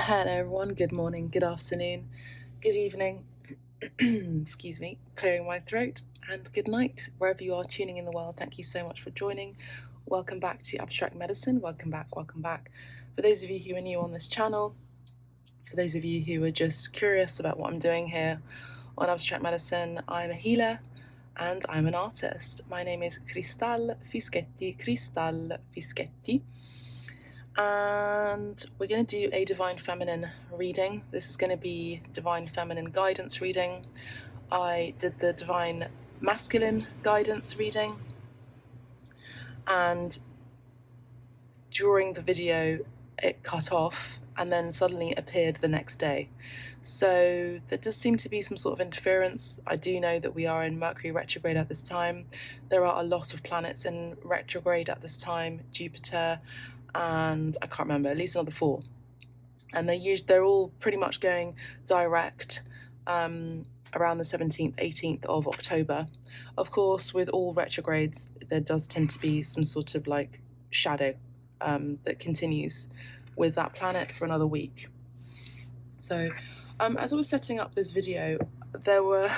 Hello everyone, good morning, good afternoon, good evening, excuse me, clearing my throat, and good night, wherever you are tuning in the world. Thank you so much for joining. Welcome back to Abstract Medicine, welcome back, welcome back. For those of you who are new on this channel, for those of you who are just curious about what I'm doing here on Abstract Medicine, I'm a healer and I'm an artist. My name is Crystal Fischetti, and we're going to do a Divine Feminine reading. This is going to be Divine Feminine guidance reading. I did the Divine Masculine guidance reading, and during the video it cut off and then suddenly appeared the next day. So there does seem to be some sort of interference. I do know that we are in Mercury retrograde at this time. There are a lot of planets in retrograde at this time, Jupiter, and I can't remember, at least another 4. And they're all pretty much going direct around the 17th, 18th of October. Of course, with all retrogrades, there does tend to be some sort of like shadow that continues with that planet for another week. So as I was setting up this video, there were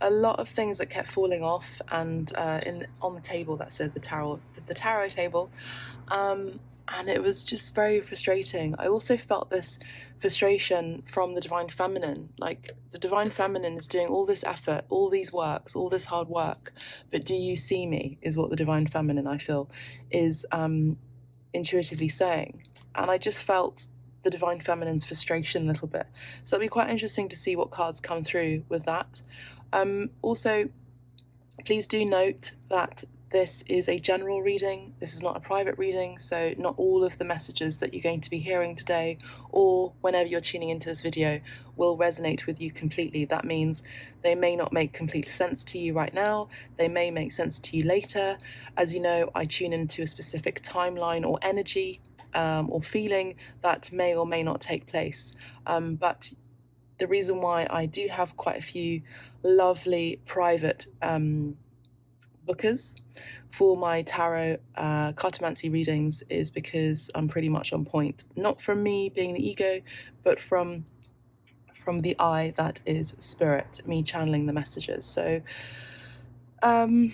a lot of things that kept falling off, and on the table that said the tarot table, and it was just very frustrating. I also felt this frustration from the Divine Feminine. Like, the Divine Feminine is doing all this effort, all these works, all this hard work, but do you see me, is what the Divine Feminine, I feel, is intuitively saying. And I just felt the Divine Feminine's frustration a little bit. So it'll be quite interesting to see what cards come through with that. Also, please do note that this is a general reading. This is not a private reading, so not all of the messages that you're going to be hearing today or whenever you're tuning into this video will resonate with you completely. That means they may not make complete sense to you right now. They may make sense to you later. As you know, I tune into a specific timeline or energy or feeling that may or may not take place. But the reason why I do have quite a few lovely private bookers for my tarot cartomancy readings is because I'm pretty much on point. Not from me being the ego, but from the I that is spirit, me channeling the messages. So for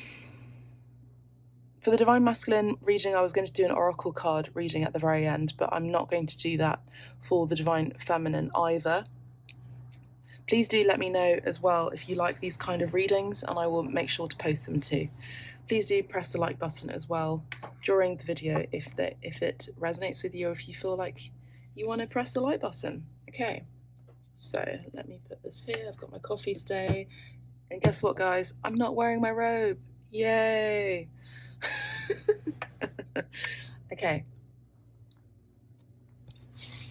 the Divine Masculine reading, I was going to do an oracle card reading at the very end, but I'm not going to do that for the Divine Feminine either. Please do let me know as well if you like these kind of readings, and I will make sure to post them too. Please do press the like button as well during the video if it resonates with you, or if you feel like you want to press the like button. Okay, so let me put this here. I've got my coffee today, and guess what, guys? I'm not wearing my robe. Yay! Okay.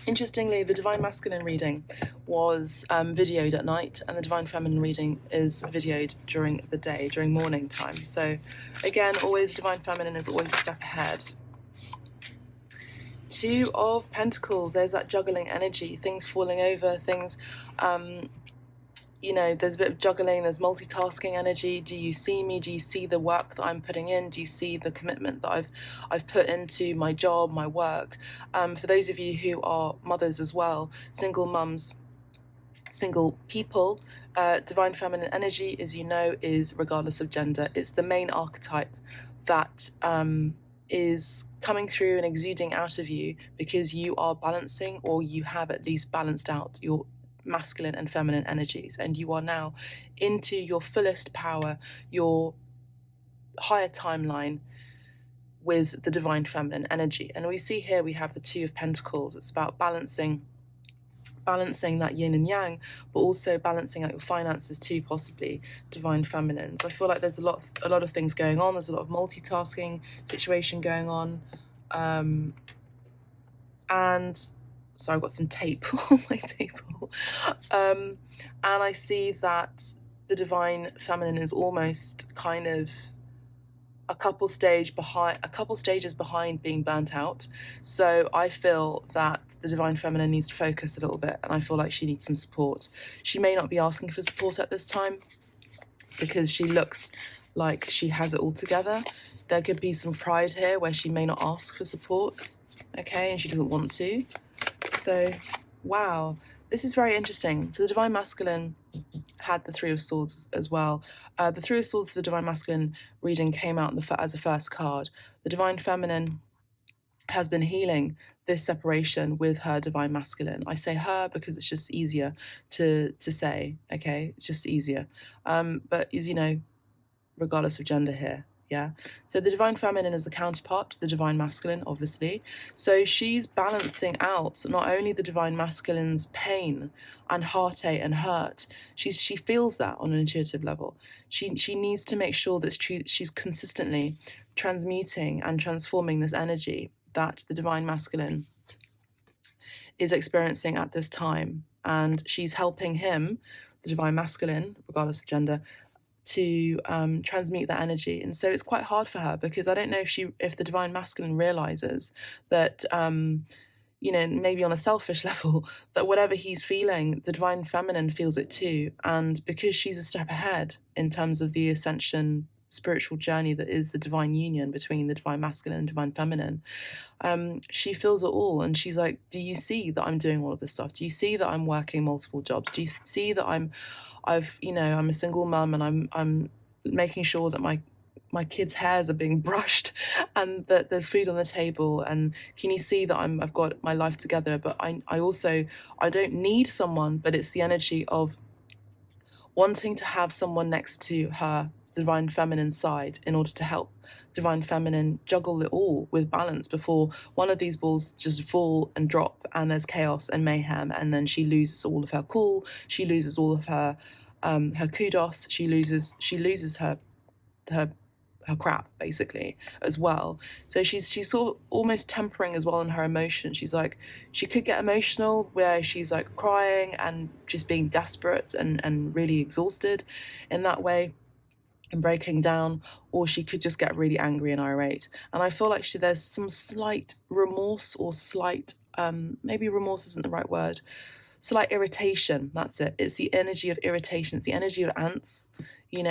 Interestingly, the Divine Masculine reading was videoed at night, and the Divine Feminine reading is videoed during the day, during morning time. So again, always Divine Feminine is always a step ahead. 2 of Pentacles, there's that juggling energy, things falling over, things, you know, there's a bit of juggling, there's multitasking energy. Do you see me? Do you see the work that I'm putting in? Do you see the commitment that I've put into my job, my work? For those of you who are mothers as well, single mums, single people, Divine Feminine energy, as you know, is regardless of gender. It's the main archetype that is coming through and exuding out of you because you are balancing, or you have at least balanced out your masculine and feminine energies, and you are now into your fullest power, your higher timeline with the Divine Feminine energy. And we see here we have the 2 of Pentacles. It's about balancing that yin and yang, but also balancing out your finances too, possibly Divine Feminines. I feel like there's a lot of things going on. There's a lot of multitasking situation going on, and so I've got some tape on my table, and I see that the Divine Feminine is almost kind of a couple stages behind being burnt out. So I feel that the Divine Feminine needs to focus a little bit, and I feel like she needs some support. She may not be asking for support at this time because she looks like she has it all together. There could be some pride here where she may not ask for support, okay, and she doesn't want to. So wow, this is very interesting. So the Divine Masculine had the Three of Swords as well. The Three of Swords for the Divine Masculine reading came out as a first card. The Divine Feminine has been healing this separation with her Divine Masculine. I say her because it's just easier to say, okay? It's just easier. But as you know, regardless of gender here, yeah? So the Divine Feminine is the counterpart to the Divine Masculine, obviously. So she's balancing out not only the Divine Masculine's pain and heartache and hurt, she feels that on an intuitive level. She needs to make sure that she's consistently transmuting and transforming this energy that the Divine Masculine is experiencing at this time. And she's helping him, the Divine Masculine, regardless of gender, to transmute that energy. And so it's quite hard for her, because I don't know if the Divine Masculine realizes that, maybe on a selfish level, that whatever he's feeling, the Divine Feminine feels it too. And because she's a step ahead in terms of the ascension spiritual journey that is the divine union between the Divine Masculine and Divine Feminine, she feels it all. And she's like, do you see that I'm doing all of this stuff? Do you see that I'm working multiple jobs? Do you see that I'm a single mum, and I'm making sure that my kids' hairs are being brushed and that there's food on the table? And can you see that I've got my life together? But I don't need someone, but it's the energy of wanting to have someone next to her Divine Feminine side in order to help Divine Feminine juggle it all with balance before one of these balls just fall and drop and there's chaos and mayhem, and then she loses all of her cool, she loses all of her kudos, she loses her crap basically as well. So she's sort of almost tempering as well in her emotion. She's like, she could get emotional where she's like crying and just being desperate and really exhausted in that way and breaking down, or she could just get really angry and irate. And I feel like there's some slight remorse, or slight, maybe remorse isn't the right word, slight irritation, that's it. It's the energy of irritation. It's the energy of ants,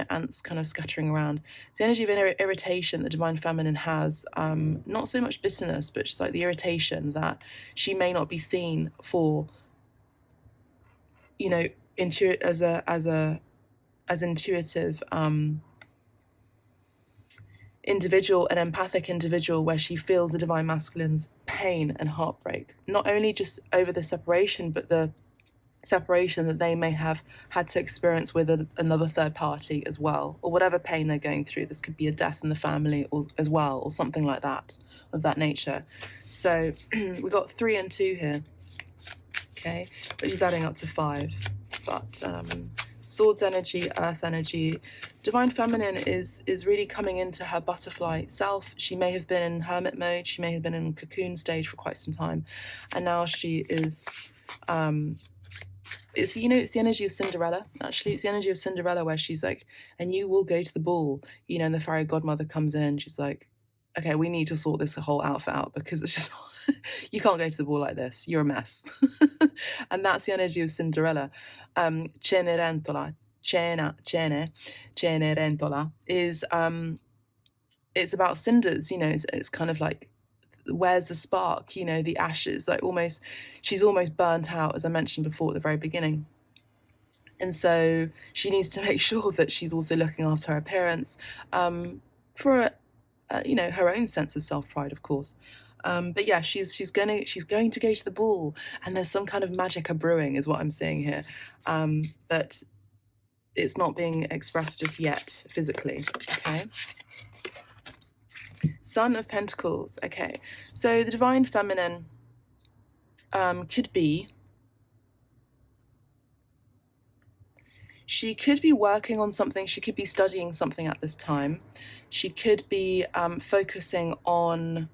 ants kind of scattering around. It's the energy of irritation that Divine Feminine has, not so much bitterness, but just like the irritation that she may not be seen for, as intuitive individual, an empathic individual, where she feels the Divine Masculine's pain and heartbreak, not only just over the separation, but the separation that they may have had to experience with another third party as well, or whatever pain they're going through. This could be a death in the family as well, or something like that, of that nature. So we got 3 and 2 here, okay, but he's adding up to 5. But Swords energy, Earth energy. Divine Feminine is really coming into her butterfly self. She may have been in hermit mode. She may have been in cocoon stage for quite some time. And now she is, it's the energy of Cinderella, actually. It's the energy of Cinderella where she's like, and you will go to the ball. And the fairy godmother comes in. She's like, okay, we need to sort this whole outfit out, because it's just, you can't go to the ball like this. You're a mess. And that's the energy of Cinderella. Cenerentola is, it's about cinders, it's kind of like, where's the spark, the ashes, like she's almost burnt out, as I mentioned before at the very beginning. And so she needs to make sure that she's also looking after her appearance, for her own sense of self-pride, of course. But yeah, she's going to go to the ball, and there's some kind of magic brewing, is what I'm saying here. But it's not being expressed just yet physically. Okay. Son of Pentacles. Okay, so the Divine Feminine could be. She could be working on something. She could be studying something at this time. She could be focusing on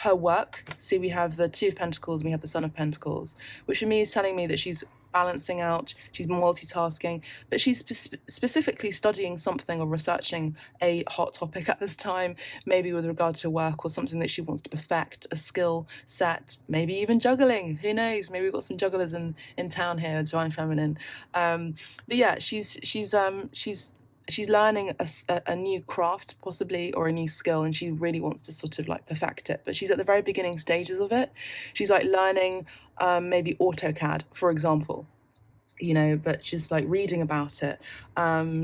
her work. See, we have the Two of Pentacles, and we have the Son of Pentacles, which for me is telling me that she's balancing out, she's multitasking, but she's specifically studying something or researching a hot topic at this time, maybe with regard to work or something that she wants to perfect, a skill set, maybe even juggling. Who knows? Maybe we've got some jugglers in town here, Divine Feminine. But yeah, she's she's learning a new craft possibly, or a new skill, and she really wants to sort of like perfect it, but she's at the very beginning stages of it. She's like learning maybe AutoCAD, for example, you know, but just like reading about it,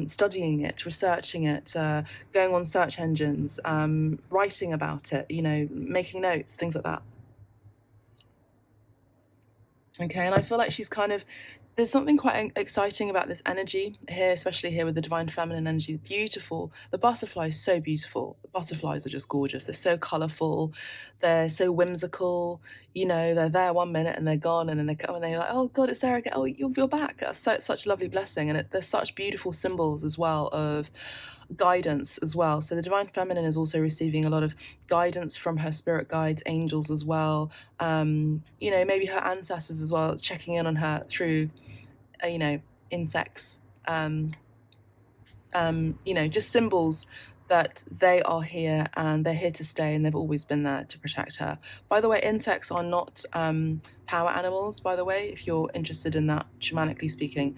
studying it, researching it, going on search engines, writing about it, you know, making notes, things like that. Okay, and I feel like she's kind of, there's something quite exciting about this energy here, especially here with the divine feminine energy. Beautiful. The butterfly is so beautiful. The butterflies are just gorgeous. They're so colourful. They're so whimsical. You know, they're there one minute and they're gone, and then they come and they're like, oh God, it's there again. Oh, you're back. That's such a lovely blessing. And they're such beautiful symbols as well of guidance as well. So the divine feminine is also receiving a lot of guidance from her spirit guides, angels as well. You know, maybe her ancestors as well, checking in on her through, you know, insects. You know, just symbols that they are here and they're here to stay, and they've always been there to protect her. By the way, insects are not power animals, by the way, if you're interested in that, shamanically speaking.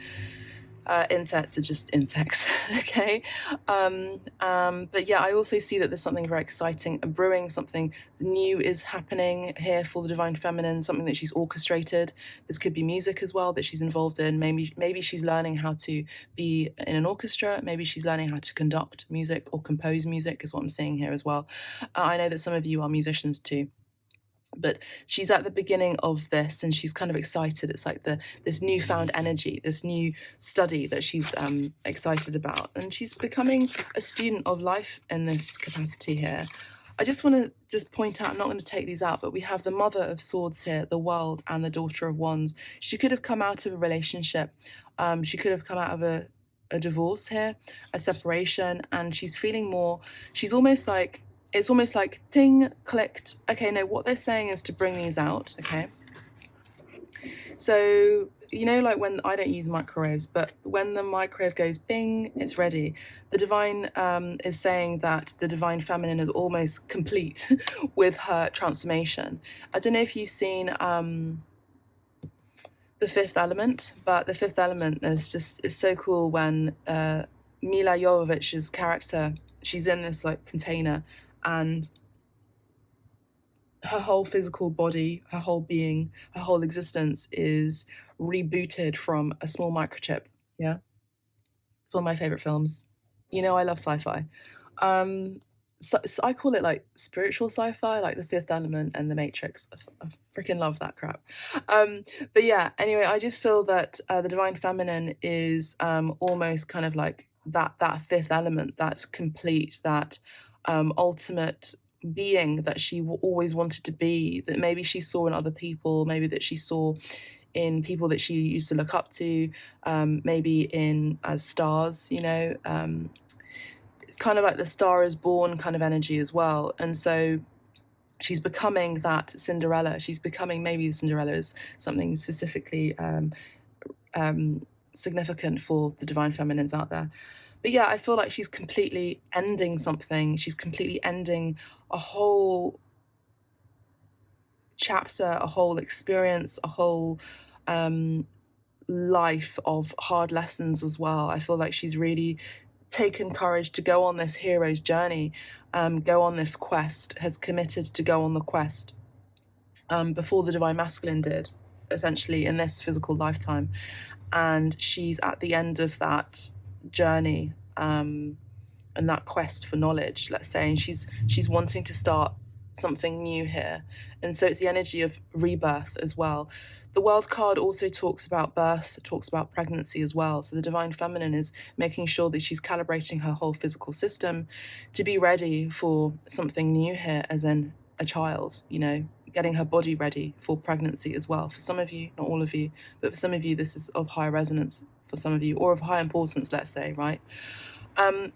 Insects are just insects, okay? But yeah, I also see that there's something very exciting brewing, something new is happening here for the divine feminine, something that she's orchestrated. This could be music as well that she's involved in. Maybe she's learning how to be in an orchestra. Maybe she's learning how to conduct music or compose music, is what I'm seeing here as well. I know that some of you are musicians too. But she's at the beginning of this, and she's kind of excited. It's like this newfound energy, this new study that she's excited about, and she's becoming a student of life in this capacity here. I just want to just point out, I'm not going to take these out, but we have the Mother of Swords here, the World, and the Daughter of Wands. She could have come out of a relationship. She could have come out of a divorce here, a separation, and she's feeling more, she's almost like, it's almost like ding, clicked. Okay, no, what they're saying is to bring these out, okay? So, you know, like when, I don't use microwaves, but when the microwave goes bing, it's ready. The divine is saying that the divine feminine is almost complete with her transformation. I don't know if you've seen The Fifth Element, but The Fifth Element is just, it's so cool when Mila Jovovich's character, she's in this like container, and her whole physical body, her whole being, her whole existence is rebooted from a small microchip. Yeah, it's one of my favorite films. You know, I love sci-fi. So I call it like spiritual sci-fi, like The Fifth Element and The Matrix. I freaking love that crap. But yeah, anyway, I just feel that the divine feminine is almost kind of like that fifth element, that's complete, that ultimate being that she always wanted to be, that maybe she saw in other people, maybe that she saw in people that she used to look up to, maybe in as stars, you know. It's kind of like the Star is Born kind of energy as well. And so she's becoming that Cinderella. She's becoming, maybe Cinderella is something specifically significant for the divine feminines out there. But yeah, I feel like she's completely ending something. She's completely ending a whole chapter, a whole experience, a whole life of hard lessons as well. I feel like she's really taken courage to go on this hero's journey, go on this quest, has committed to go on the quest before the divine masculine did, essentially, in this physical lifetime. And she's at the end of that journey and that quest for knowledge, let's say, and she's wanting to start something new here. And so it's the energy of rebirth as well. The World card also talks about birth, talks about pregnancy as well. So the divine feminine is making sure that she's calibrating her whole physical system to be ready for something new here, as in a child, you know, getting her body ready for pregnancy as well. For some of you, not all of you, but for some of you, this is of high resonance for some of you, or of high importance, let's say, right?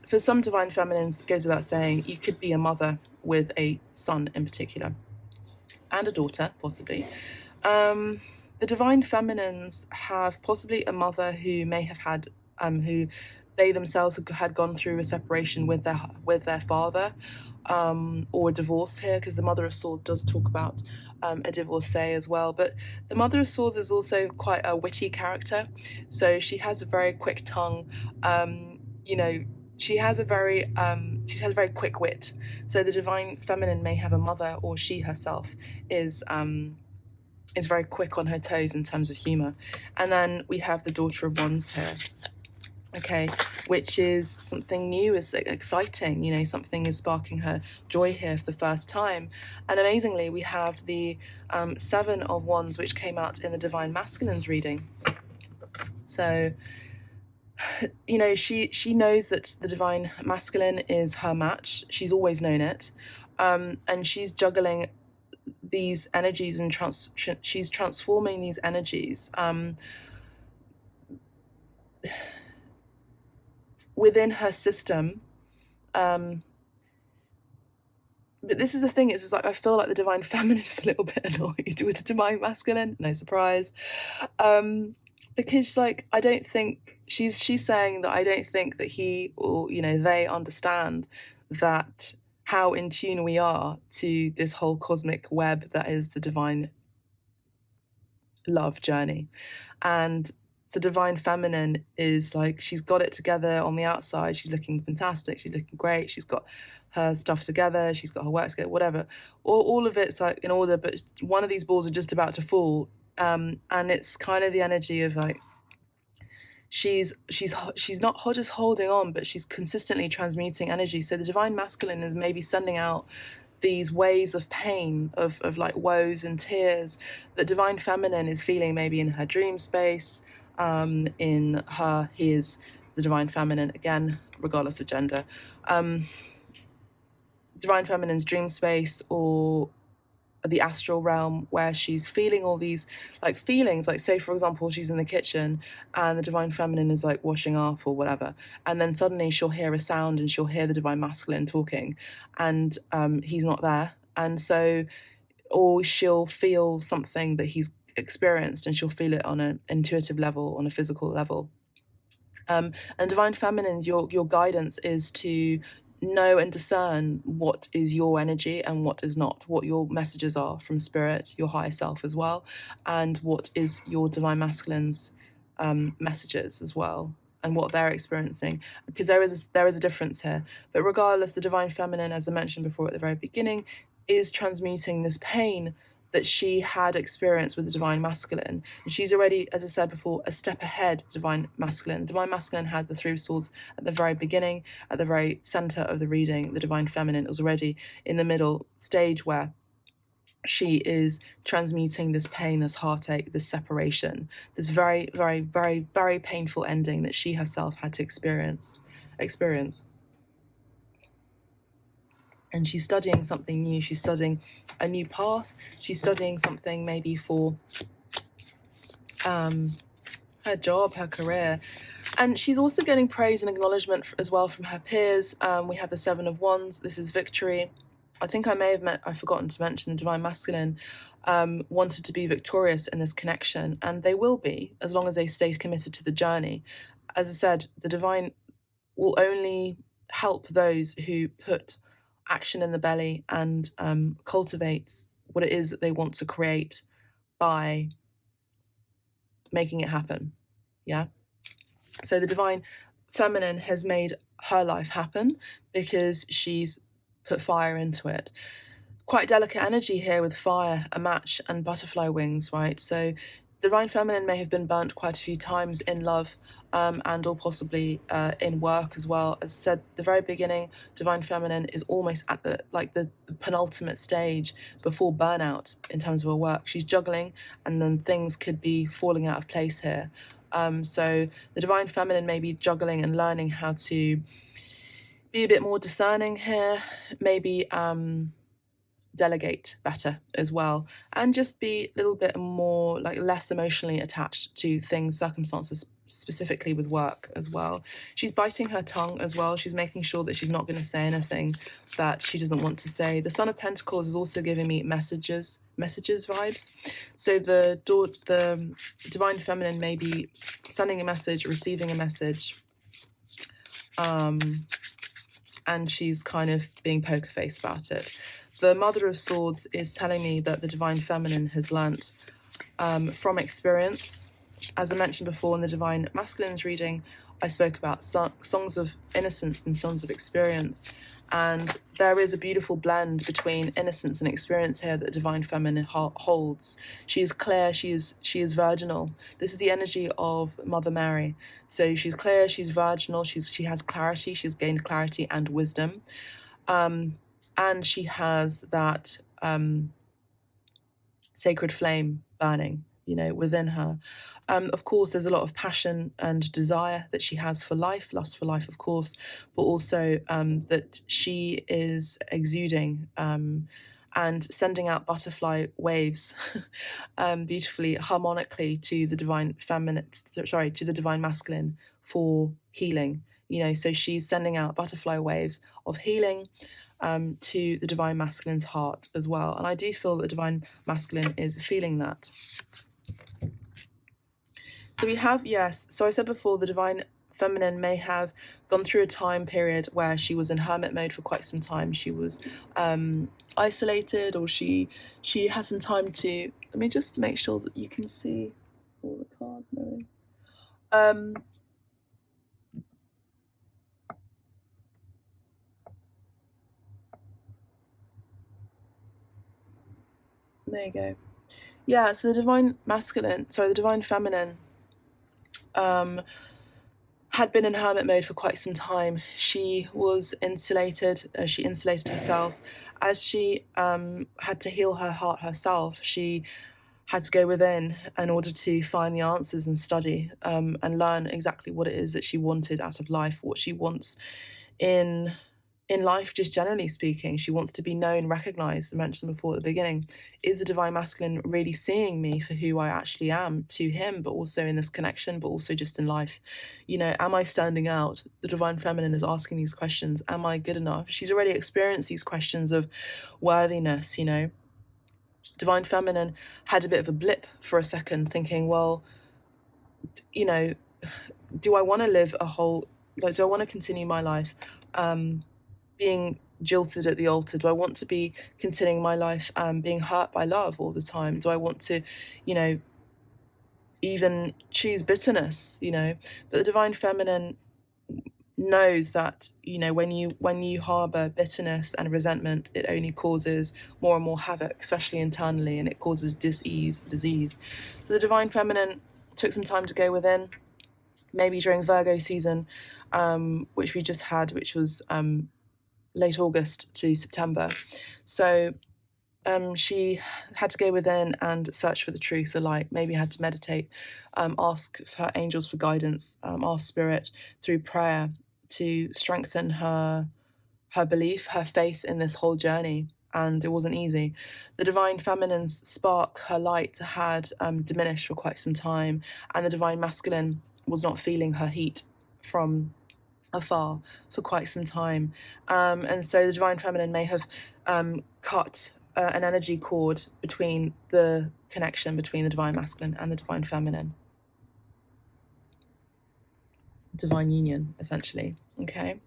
For some divine feminines, it goes without saying, you could be a mother with a son in particular, and a daughter, possibly. The divine feminines have possibly a mother who may have had, who they themselves had gone through a separation with their father, or a divorce here, because the Mother of Swords does talk about a divorcee as well. But the Mother of Swords is also quite a witty character, so she has a very quick tongue. You know, she has a very quick wit. So the divine feminine may have a mother, or she herself is very quick on her toes in terms of humor. And then we have the Daughter of Wands here, okay, which is something new, is exciting, you know, something is sparking her joy here for the first time. And amazingly, we have the Seven of Wands, which came out in the Divine Masculine's reading. So, you know, she knows that the Divine Masculine is her match. She's always known it. And she's juggling these energies and she's transforming these energies within her system. But this is the thing, it's like I feel like the Divine Feminine is a little bit annoyed with the Divine Masculine, no surprise. Because like I don't think she's saying that I don't think that he or, you know, they understand that how in tune we are to this whole cosmic web that is the divine love journey. And the Divine Feminine is like, she's got it together on the outside, she's looking fantastic, she's looking great, she's got her stuff together, she's got her work together, whatever. All of it's like in order, but one of these balls are just about to fall. And it's kind of the energy of like, she's not just holding on, but she's consistently transmuting energy. So the Divine Masculine is maybe sending out these waves of pain, of like woes and tears that Divine Feminine is feeling maybe in her dream space, he is the Divine Feminine, again, regardless of gender. Divine Feminine's dream space or the astral realm, where she's feeling all these like feelings, like say for example she's in the kitchen and the Divine Feminine is like washing up or whatever, and then suddenly she'll hear a sound and she'll hear the Divine Masculine talking, and he's not there, and so, or she'll feel something that he's experienced and she'll feel it on an intuitive level, on a physical level. And Divine Feminine, your guidance is to know and discern what is your energy and what is not, what your messages are from spirit, your higher self as well, and what is your Divine Masculine's messages as well, and what they're experiencing, because there is a difference here. But regardless, the Divine Feminine, as I mentioned before at the very beginning, is transmuting this pain that she had experienced with the Divine Masculine. And she's already, as I said before, a step ahead of the Divine Masculine. The Divine Masculine had the Three of Swords at the very beginning, at the very centre of the reading. The Divine Feminine was already in the middle stage where she is transmuting this pain, this heartache, this separation, this very, very, very, very painful ending that she herself had to experience. And she's studying something new. She's studying a new path. She's studying something maybe for her job, her career. And she's also getting praise and acknowledgement as well from her peers. We have the Seven of Wands. This is victory. I think I've forgotten to mention the Divine Masculine wanted to be victorious in this connection, and they will be, as long as they stay committed to the journey. As I said, the Divine will only help those who put action in the belly and cultivate what it is that they want to create by making it happen. Yeah. So the Divine Feminine has made her life happen because she's put fire into it. Quite delicate energy here with fire, a match, and butterfly wings, right? So the Divine Feminine may have been burnt quite a few times in love, and or possibly in work as well. As I said, the very beginning, Divine Feminine is almost at the penultimate stage before burnout in terms of her work. She's juggling, and then things could be falling out of place here. So the Divine Feminine may be juggling and learning how to be a bit more discerning here, maybe delegate better as well, and just be a little bit more less emotionally attached to things, circumstances, specifically with work as well. She's biting her tongue as well. She's making sure that she's not going to say anything that she doesn't want to say. The Son of Pentacles is also giving me messages vibes. So the Divine Feminine may be sending a message, receiving a message, and she's kind of being poker face about it. The Mother of Swords is telling me that the Divine Feminine has learnt from experience. As I mentioned before in the Divine Masculine's reading, I spoke about songs of innocence and songs of experience. And there is a beautiful blend between innocence and experience here that the Divine Feminine holds. She is clear, she is virginal. This is the energy of Mother Mary. So she's clear, she's virginal, she has clarity, she's gained clarity and wisdom. And she has that sacred flame burning, within her. Of course, there's a lot of passion and desire that she has for life, lust for life, of course, but also that she is exuding and sending out butterfly waves beautifully, harmonically to the divine to the divine masculine for healing. So she's sending out butterfly waves of healing to the divine masculine's heart as well. And I do feel that the divine masculine is feeling that. So we have, yes, so I said before, the divine feminine may have gone through a time period where she was in hermit mode for quite some time. She was isolated, or she had some time to, let me just make sure that you can see all the cards. There you go. Yeah, so the divine feminine had been in hermit mode for quite some time. She was insulated, she insulated herself. As she had to heal her heart herself, she had to go within in order to find the answers and study and learn exactly what it is that she wanted out of life, what she wants in life, just generally speaking. She wants to be known, recognized. I mentioned before at the beginning, is the divine masculine really seeing me for who I actually am to him, but also in this connection, but also just in life? Am I standing out? The divine feminine is asking these questions. Am I good enough? She's already experienced these questions of worthiness. Divine feminine had a bit of a blip for a second, thinking, well, do I want to live do I want to continue my life being jilted at the altar? Do I want to be continuing my life being hurt by love all the time? Do I want to, even choose bitterness? But the divine feminine knows that when you harbor bitterness and resentment, it only causes more and more havoc, especially internally, and it causes disease. So the divine feminine took some time to go within, maybe during Virgo season, which we just had, which was late August to September. So she had to go within and search for the truth, the light, maybe had to meditate, ask for her angels for guidance, ask spirit through prayer to strengthen her belief, her faith in this whole journey. And it wasn't easy. The divine feminine's spark, her light, had diminished for quite some time, and the divine masculine was not feeling her heat from afar for quite some time. And so the divine feminine may have cut an energy cord between the connection between the divine masculine and the divine feminine. Divine union, essentially. Okay.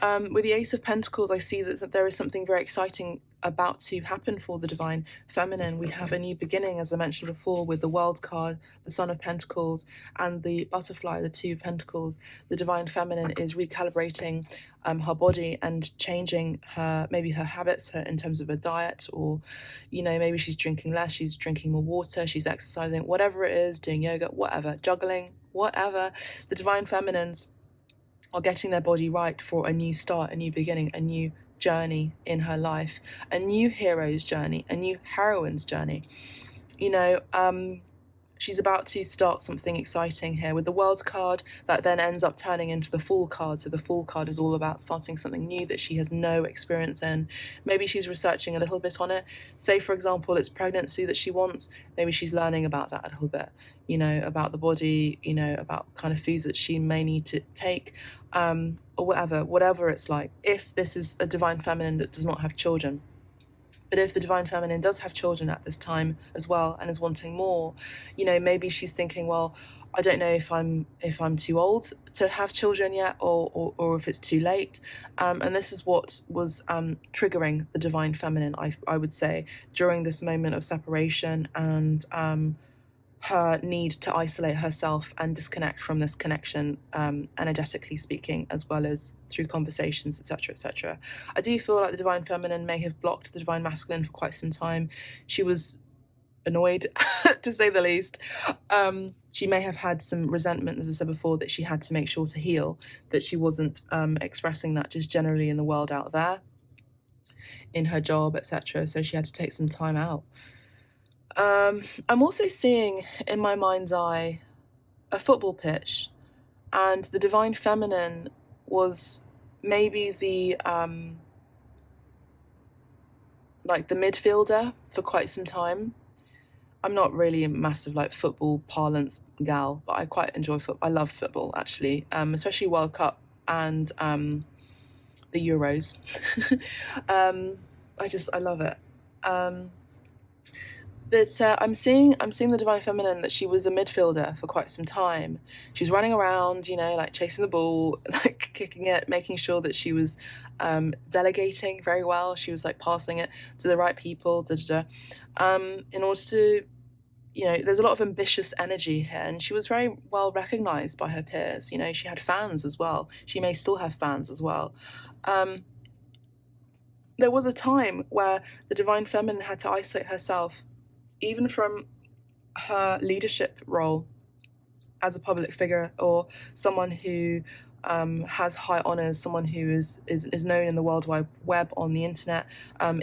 With the Ace of Pentacles, I see that there is something very exciting about to happen for the divine feminine. We have a new beginning, as I mentioned before, with the World card, the Son of Pentacles, and the Butterfly, the Two of Pentacles. The divine feminine is recalibrating her body and changing her habits, in terms of her diet, or maybe she's drinking less, she's drinking more water, she's exercising, whatever it is, doing yoga, whatever, juggling, whatever. The divine feminines are getting their body right for a new start, a new beginning, a new journey in her life, a new hero's journey, a new heroine's journey. She's about to start something exciting here with the World card that then ends up turning into the Fool card. So the Fool card is all about starting something new that she has no experience in. Maybe she's researching a little bit on it. Say, for example, it's pregnancy that she wants. Maybe she's learning about that a little bit, about the body, about kind of foods that she may need to take, or whatever it's like. If this is a divine feminine that does not have children. But if the divine feminine does have children at this time as well and is wanting more, maybe she's thinking, well, I don't know if I'm too old to have children yet, or if it's too late. And this is what was triggering the divine feminine, I would say, during this moment of separation and her need to isolate herself and disconnect from this connection, energetically speaking, as well as through conversations, etc., etc. I do feel like the Divine Feminine may have blocked the Divine Masculine for quite some time. She was annoyed, to say the least. She may have had some resentment, as I said before, that she had to make sure to heal, that she wasn't expressing that just generally in the world out there, in her job, etc. So she had to take some time out. I'm also seeing in my mind's eye a football pitch, and the Divine Feminine was maybe the like the midfielder for quite some time. I'm not really a massive like football parlance gal, but I quite enjoy football. I love football actually, especially World Cup and the Euros. I love it. But I'm seeing the Divine Feminine, that she was a midfielder for quite some time. She was running around, like chasing the ball, like kicking it, making sure that she was delegating very well. She was like passing it to the right people, in order to, there's a lot of ambitious energy here, and she was very well recognized by her peers. She had fans as well. She may still have fans as well. There was a time where the Divine Feminine had to isolate herself even from her leadership role as a public figure, or someone who has high honours, someone who is known in the World Wide Web, on the internet,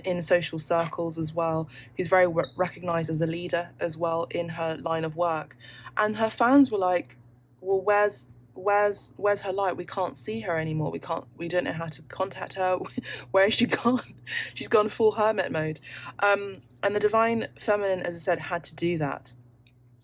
in social circles as well, who's very recognised as a leader as well in her line of work. And her fans were like, well, where's her light? We can't see her anymore. We don't know how to contact her. Where has she gone? She's gone full hermit mode. And the Divine Feminine, as I said, had to do that.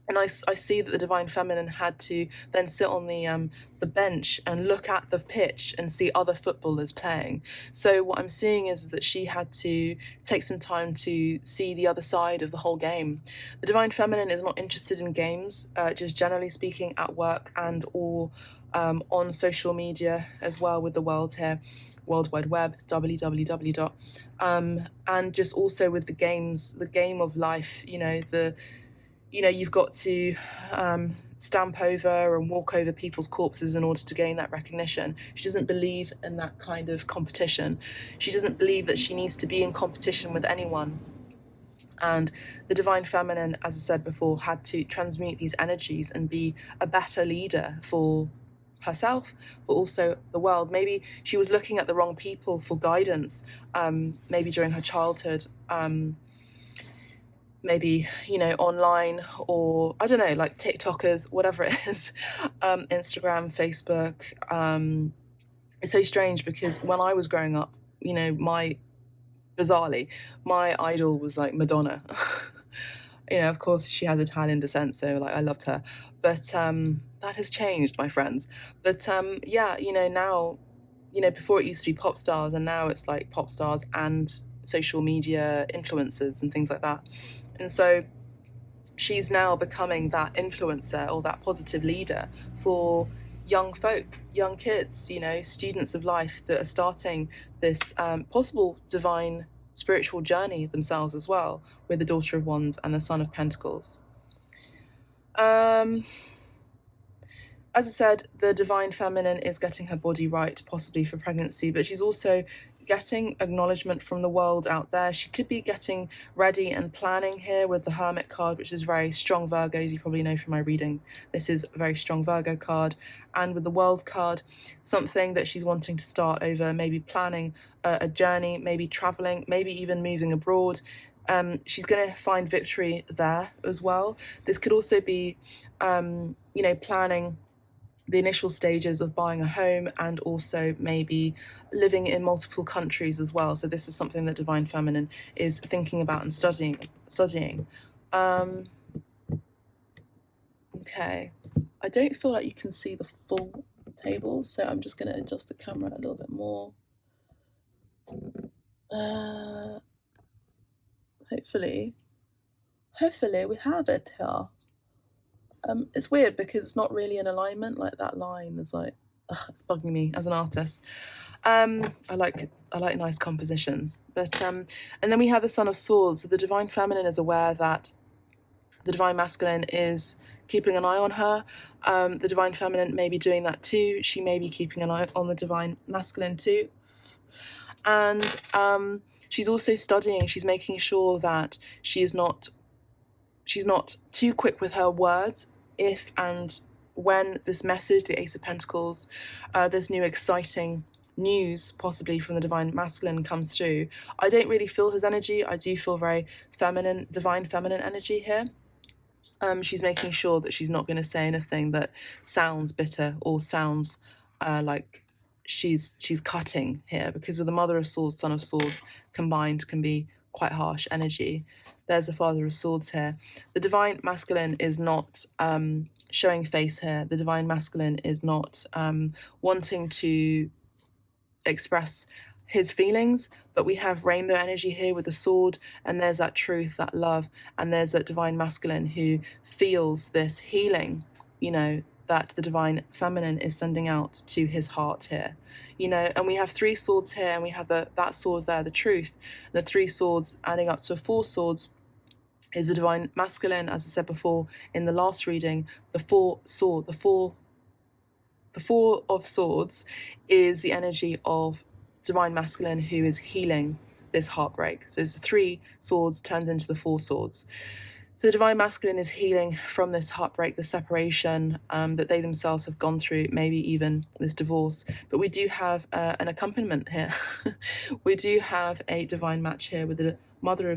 And I see that the Divine Feminine had to then sit on the bench and look at the pitch and see other footballers playing. So what I'm seeing is that she had to take some time to see the other side of the whole game. The Divine Feminine is not interested in games, just generally speaking, at work and or on social media as well, with the world here, World Wide Web, www. And just also with the games, the game of life, you've got to stamp over and walk over people's corpses in order to gain that recognition. She doesn't believe in that kind of competition. She doesn't believe that she needs to be in competition with anyone. And the Divine Feminine, as I said before, had to transmute these energies and be a better leader for herself, but also the world. Maybe she was looking at the wrong people for guidance, maybe during her childhood, maybe, online, or I don't know, like TikTokers, whatever it is, Instagram, Facebook. It's so strange because when I was growing up, bizarrely, my idol was like Madonna. Of course she has Italian descent, so like I loved her. But that has changed, my friends. But now, before it used to be pop stars, and now it's like pop stars and social media influencers and things like that. And so she's now becoming that influencer or that positive leader for young folk, young kids, students of life that are starting this possible divine spiritual journey themselves as well, with the Daughter of Wands and the Son of Pentacles. As I said, the Divine Feminine is getting her body right, possibly for pregnancy, but she's also getting acknowledgement from the world out there. She could be getting ready and planning here with the Hermit card, which is very strong Virgo, as you probably know from my readings. This is a very strong Virgo card. And with the World card, something that she's wanting to start over, maybe planning a journey, maybe traveling, maybe even moving abroad. She's going to find victory there as well. This could also be, planning the initial stages of buying a home, and also maybe living in multiple countries as well. So this is something that Divine Feminine is thinking about and studying. Okay, I don't feel like you can see the full table, so I'm just going to adjust the camera a little bit more. Hopefully we have it here. It's weird because it's not really in alignment. Like that line is like, it's bugging me as an artist. I like nice compositions, but and then we have the Son of Swords. So the Divine Feminine is aware that The Divine Masculine is keeping an eye on her. The Divine Feminine may be doing that too. She may be keeping an eye on the Divine Masculine too. And she's also studying. She's making sure that she's not too quick with her words if and when this message, the Ace of Pentacles, this new exciting news possibly from the Divine Masculine comes through. I don't really feel his energy. I do feel very feminine, Divine Feminine energy here. She's making sure that she's not going to say anything that sounds bitter or sounds like she's cutting here, because with the Mother of Swords, Son of Swords combined can be quite harsh energy. There's the Father of Swords here. The Divine Masculine is not showing face here. The Divine Masculine is not wanting to express his feelings, but we have rainbow energy here with the sword, and there's that truth, that love, and there's that Divine Masculine who feels this healing, you know, that the Divine Feminine is sending out to his heart here, you know. And we have 3 swords here, and we have that sword there, the truth. The 3 swords adding up to 4 swords is the Divine Masculine, as I said before in the last reading. The 4 of Swords is the energy of Divine Masculine who is healing this heartbreak. So it's the 3 swords turns into the 4 swords. So the Divine Masculine is healing from this heartbreak, the separation that they themselves have gone through, maybe even this divorce. But we do have an accompaniment here. We do have a divine match here with the Mother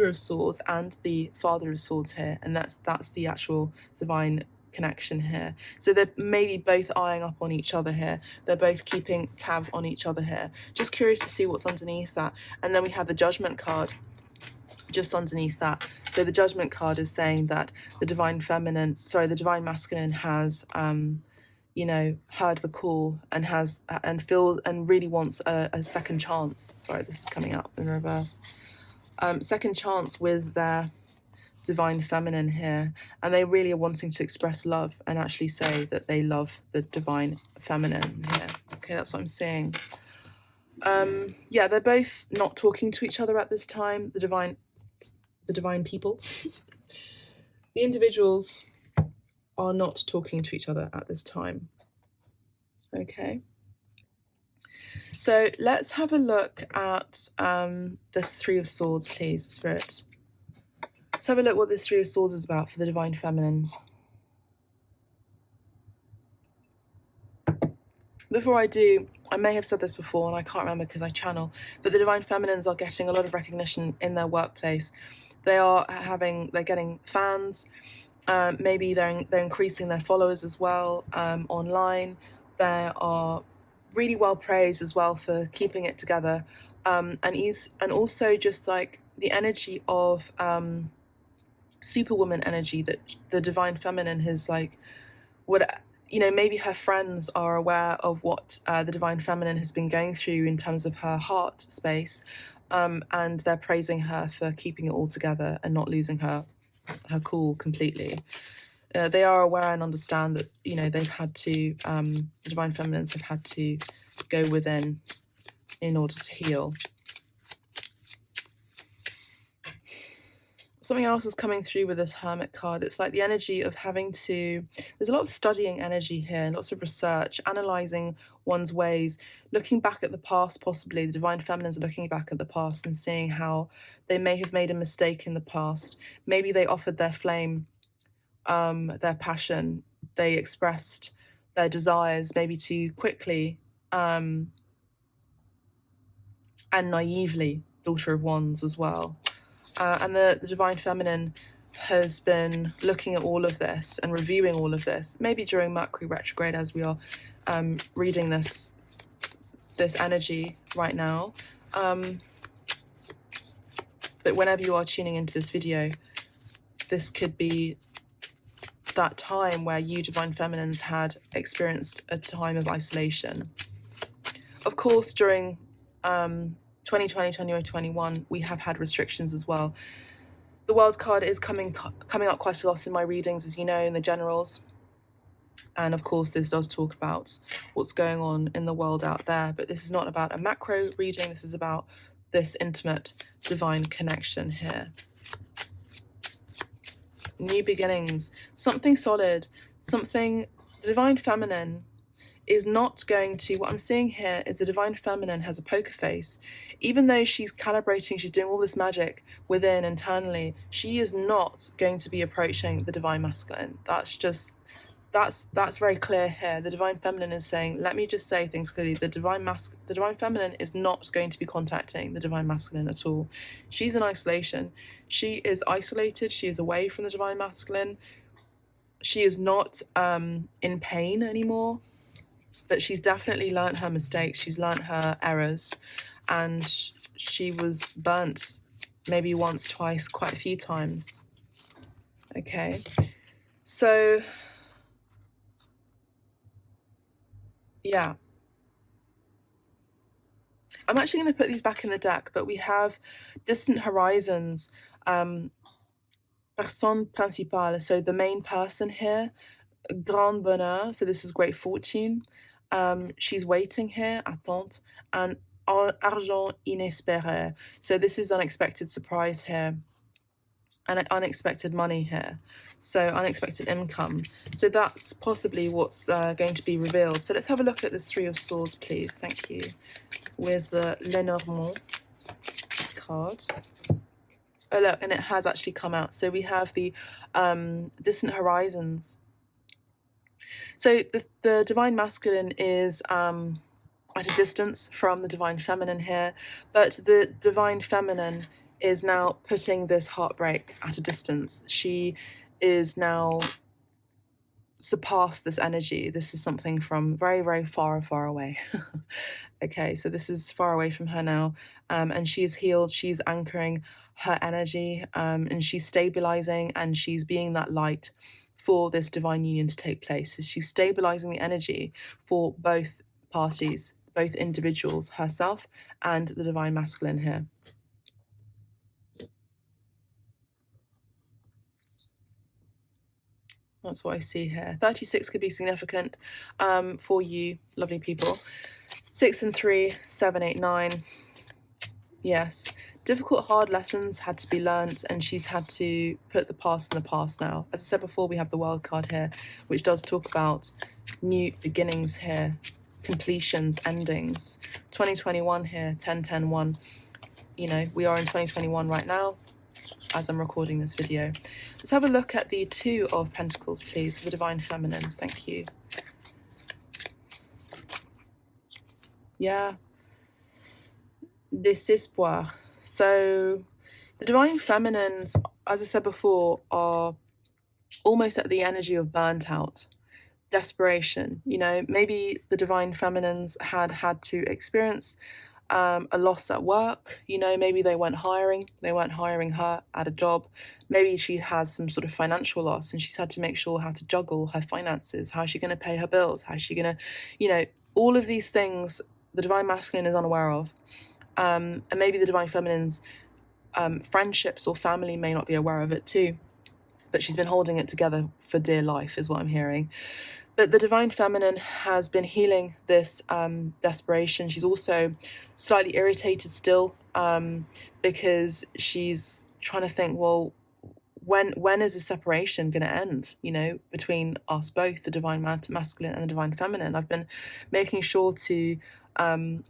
of Swords and the Father of Swords here, and that's the actual divine connection here. So they're maybe both eyeing up on each other here. They're both keeping tabs on each other here. Just curious to see what's underneath that. And then we have the Judgment card just underneath that. So the Judgment card is saying that the Divine Masculine has you know, heard the call and has and really wants a second chance. Sorry, this is coming up in reverse. Second chance with their Divine Feminine here, and they really are wanting to express love and actually say that they love the Divine Feminine here. Okay, that's what I'm seeing. Yeah, they're both not talking to each other at this time. The divine people, the individuals are not talking to each other at this time. Okay. So let's have a look at this 3 of Swords, please, Spirit. Let's have a look what this 3 of Swords is about for the Divine Feminines. Before I do, I may have said this before and I can't remember because I channel, but the Divine Feminines are getting a lot of recognition in their workplace. They're getting fans. Maybe they're increasing their followers as well online. They are really well praised as well for keeping it together, and also just like the energy of Superwoman energy that the Divine Feminine has, like, what, you know, maybe her friends are aware of what the Divine Feminine has been going through in terms of her heart space, and they're praising her for keeping it all together and not losing her cool completely. They are aware and understand that, you know, they've had to, the Divine Feminines have had to go within in order to heal. Something else is coming through with this Hermit card. It's like the energy of having to, there's a lot of studying energy here, lots of research, analysing one's ways, looking back at the past possibly. The Divine Feminines are looking back at the past and seeing how they may have made a mistake in the past. Maybe they offered their flame, their passion, they expressed their desires maybe too quickly and naively, Daughter of Wands as well. And the Divine Feminine has been looking at all of this and reviewing all of this, maybe during Mercury retrograde as we are reading this energy right now. But whenever you are tuning into this video, this could be that time where you Divine Feminines had experienced a time of isolation. Of course, during 2020, 2021, we have had restrictions as well. The World card is coming up quite a lot in my readings, as you know, in the generals. And of course, this does talk about what's going on in the world out there. But this is not about a macro reading. This is about this intimate divine connection here. new beginnings, something solid, something. The divine feminine is not going to, what I'm seeing here is the divine feminine has a poker face. Even though she's calibrating, she's doing all this magic within internally, she is not going to be approaching the divine masculine. That's very clear here. The divine feminine is saying, let me just say things clearly. The divine feminine is not going to be contacting the divine masculine at all. She's in isolation. She is isolated. She is away from the divine masculine. She is not in pain anymore, but she's definitely learnt her mistakes. She's learnt her errors, and she was burnt maybe once, twice, quite a few times. Okay, so yeah. I'm actually going to put these back in the deck, but we have distant horizons, personne principale, so the main person here, grand bonheur, so this is great fortune. She's waiting here, attente, and argent inespéré, so this is unexpected surprise here, and unexpected money here, so unexpected income. So that's possibly what's going to be revealed. So let's have a look at this Three of Swords, please. Thank you. With the Lenormand card. Oh look, and it has actually come out. So we have the distant horizons. So the divine masculine is at a distance from the divine feminine here, but the divine feminine is now putting this heartbreak at a distance. She is now surpassed this energy. This is something from very, very far, far away. Okay, so this is far away from her now, and she is healed. She's anchoring her energy, and she's stabilizing, and she's being that light for this divine union to take place. So she's stabilizing the energy for both parties, both individuals, herself and the divine masculine here. That's what I see here. 36 could be significant for you, lovely people. 6 and 3, 7, 8, 9. Yes. Difficult, hard lessons had to be learnt, and she's had to put the past in the past now. As I said before, we have the World card here, which does talk about new beginnings here, completions, endings. 2021 here, 10, 10, 1. You know, we are in 2021 right now, as I'm recording this video. Let's have a look at the Two of Pentacles, please, for the Divine Feminines. Thank you. Yeah. Désespoir. So the Divine Feminines, as I said before, are almost at the energy of burnt out, desperation. You know, maybe the Divine Feminines had to experience a loss at work. You know, maybe they weren't hiring her at a job. Maybe she has some sort of financial loss, and she's had to make sure how to juggle her finances. How is she going to pay her bills? How is she going to, you know, all of these things the divine masculine is unaware of. And maybe the divine feminine's friendships or family may not be aware of it too, but she's been holding it together for dear life, is what I'm hearing. But the divine feminine has been healing this desperation. She's also slightly irritated still, because she's trying to think, well, when is the separation going to end, you know, between us both, the divine masculine and the divine feminine? I've been making sure to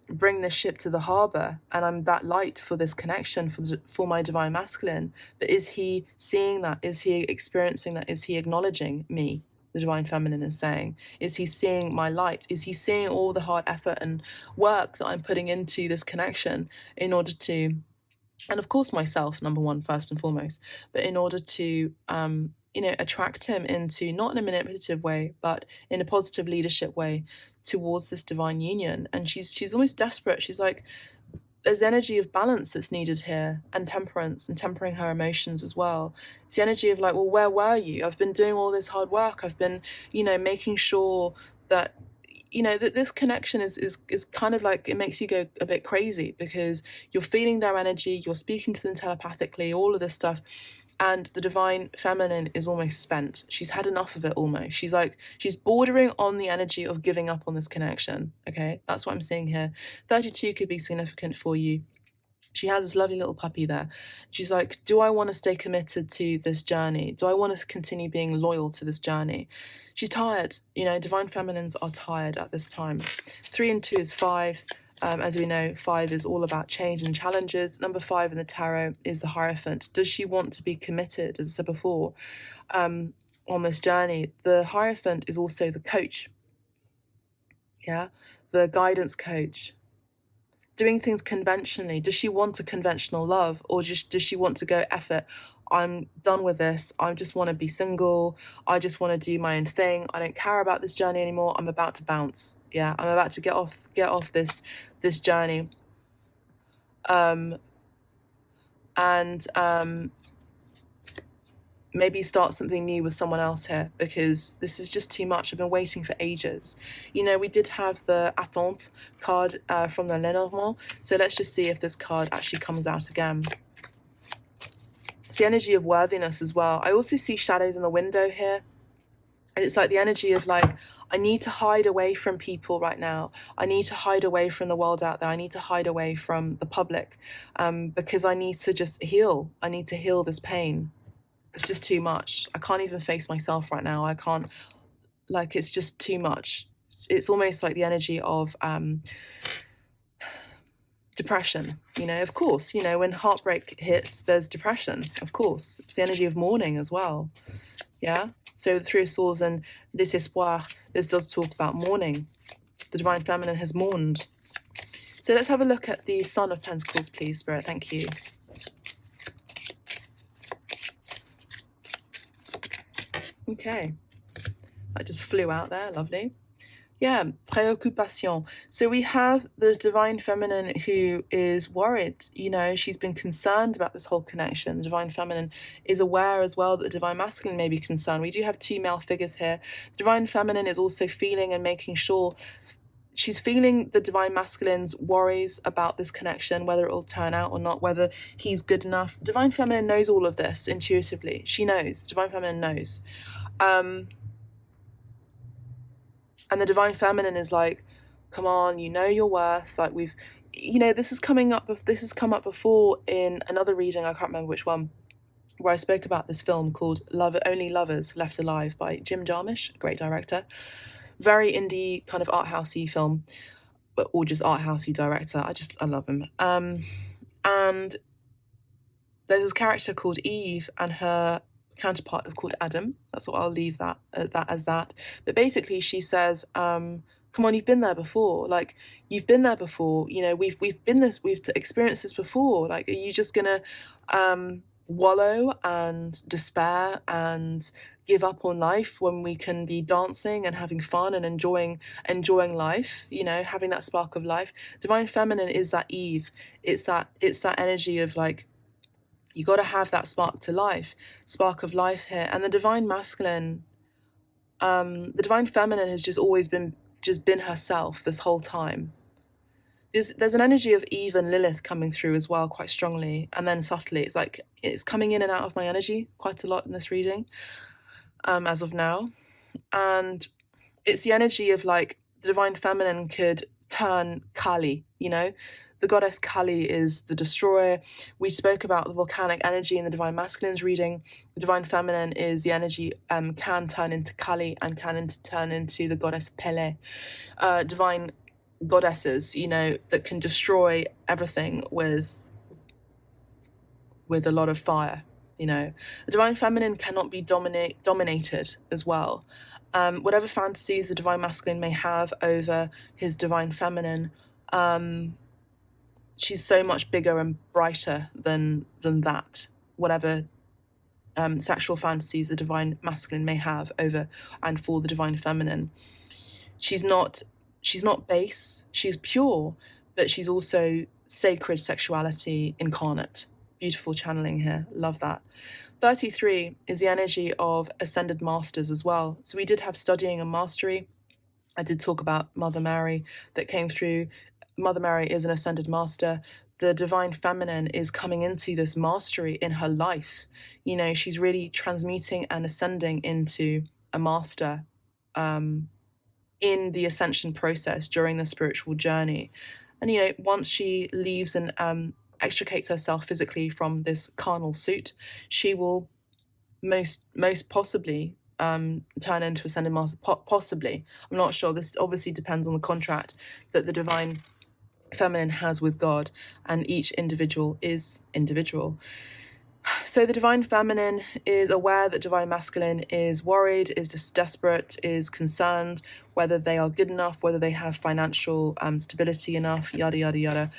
bring this ship to the harbour, and I'm that light for this connection for my divine masculine. But is he seeing that? Is he experiencing that? Is he acknowledging me? The divine feminine is saying, is he seeing my light? Is he seeing all the hard effort and work that I'm putting into this connection in order to, and of course myself, number one, first and foremost, but in order to, you know, attract him into, not in a manipulative way, but in a positive leadership way towards this divine union. And she's almost desperate. She's like, there's energy of balance that's needed here, and temperance, and tempering her emotions as well. It's the energy of like, well, where were you? I've been doing all this hard work. I've been, you know, making sure that, you know, that this connection is kind of like, it makes you go a bit crazy because you're feeling their energy, you're speaking to them telepathically, all of this stuff. And the divine feminine is almost spent. She's had enough of it almost. She's like, she's bordering on the energy of giving up on this connection. Okay, that's what I'm seeing here. 32 could be significant for you. She has this lovely little puppy there. She's like, do I want to stay committed to this journey? Do I want to continue being loyal to this journey? She's tired. You know, divine feminines are tired at this time. 3 and 2 is 5. As we know, 5 is all about change and challenges. Number 5 in the tarot is the Hierophant. Does she want to be committed, as I said before, on this journey? The Hierophant is also the coach. Yeah, the guidance coach. Doing things conventionally. Does she want a conventional love, or just does she want to go, F it, I'm done with this, I just want to be single, I just want to do my own thing, I don't care about this journey anymore, I'm about to bounce. Yeah, I'm about to get off this journey. Maybe start something new with someone else here, because this is just too much. I've been waiting for ages. You know, we did have the Attente card from the Leonmard, so let's just see if this card actually comes out again. It's the energy of worthiness as well. I also see shadows in the window here. And it's like the energy of like, I need to hide away from people right now. I need to hide away from the world out there. I need to hide away from the public, because I need to just heal. I need to heal this pain. It's just too much. I can't even face myself right now. I can't, like, it's just too much. It's almost like the energy of depression, you know, of course, you know, when heartbreak hits, there's depression, of course. It's the energy of mourning as well. Yeah. So the 3 of Swords and Désespoir, this does talk about mourning. The Divine Feminine has mourned. So let's have a look at the Son of Pentacles, please, Spirit. Thank you. Okay, that just flew out there, lovely. Yeah, préoccupation. So we have the Divine Feminine who is worried, you know, she's been concerned about this whole connection. The Divine Feminine is aware as well that the Divine Masculine may be concerned. We do have 2 male figures here. The Divine Feminine is also feeling and making sure, she's feeling the Divine Masculine's worries about this connection, whether it will turn out or not, whether he's good enough. Divine Feminine knows all of this intuitively. She knows. Divine Feminine knows. And the Divine Feminine is like, come on, you know your worth. Like, we've, you know, this has come up before in another reading, I can't remember which one, where I spoke about this film called Only Lovers Left Alive by Jim Jarmusch, a great director. Very indie, kind of art housey film, or just art housey director. I love him. And there's this character called Eve, and her counterpart is called Adam. That's what I'll leave that as that. But basically, she says, "Come on, you've been there before. Like, you've been there before. You know, we've experienced this before. Like, are you just gonna wallow and despair and give up on life when we can be dancing and having fun and enjoying life? You know, having that spark of life." Divine Feminine is that Eve. It's that energy of like, you got to have that spark of life here. And the Divine Masculine, the Divine Feminine has just always been herself this whole time. There's an energy of Eve and Lilith coming through as well, quite strongly, and then subtly. It's like it's coming in and out of my energy quite a lot in this reading, as of now. And it's the energy of like the Divine Feminine could turn Kali, you know. The goddess Kali is the destroyer. We spoke about the volcanic energy in the Divine Masculine's reading. The Divine Feminine is the energy, can turn into Kali and can turn into the goddess Pele. Divine goddesses, you know, that can destroy everything with a lot of fire, you know. The Divine Feminine cannot be dominated as well. Whatever fantasies the Divine Masculine may have over his Divine Feminine, she's so much bigger and brighter than that. Whatever sexual fantasies the Divine Masculine may have over and for the Divine Feminine, she's not base, she's pure, but she's also sacred sexuality incarnate. Beautiful channeling here, love that. 33 is the energy of ascended masters as well. So we did have studying and mastery. I did talk about Mother Mary that came through. Mother Mary is an ascended master. The Divine Feminine is coming into this mastery in her life. You know, she's really transmuting and ascending into a master in the ascension process during the spiritual journey. And, you know, once she leaves and extricates herself physically from this carnal suit, she will most possibly turn into Ascended Master. Possibly, I'm not sure. This obviously depends on the contract that the Divine Feminine has with God, and each individual is individual. So the Divine Feminine is aware that Divine Masculine is worried, is just desperate, is concerned whether they are good enough, whether they have financial stability enough, yada yada yada.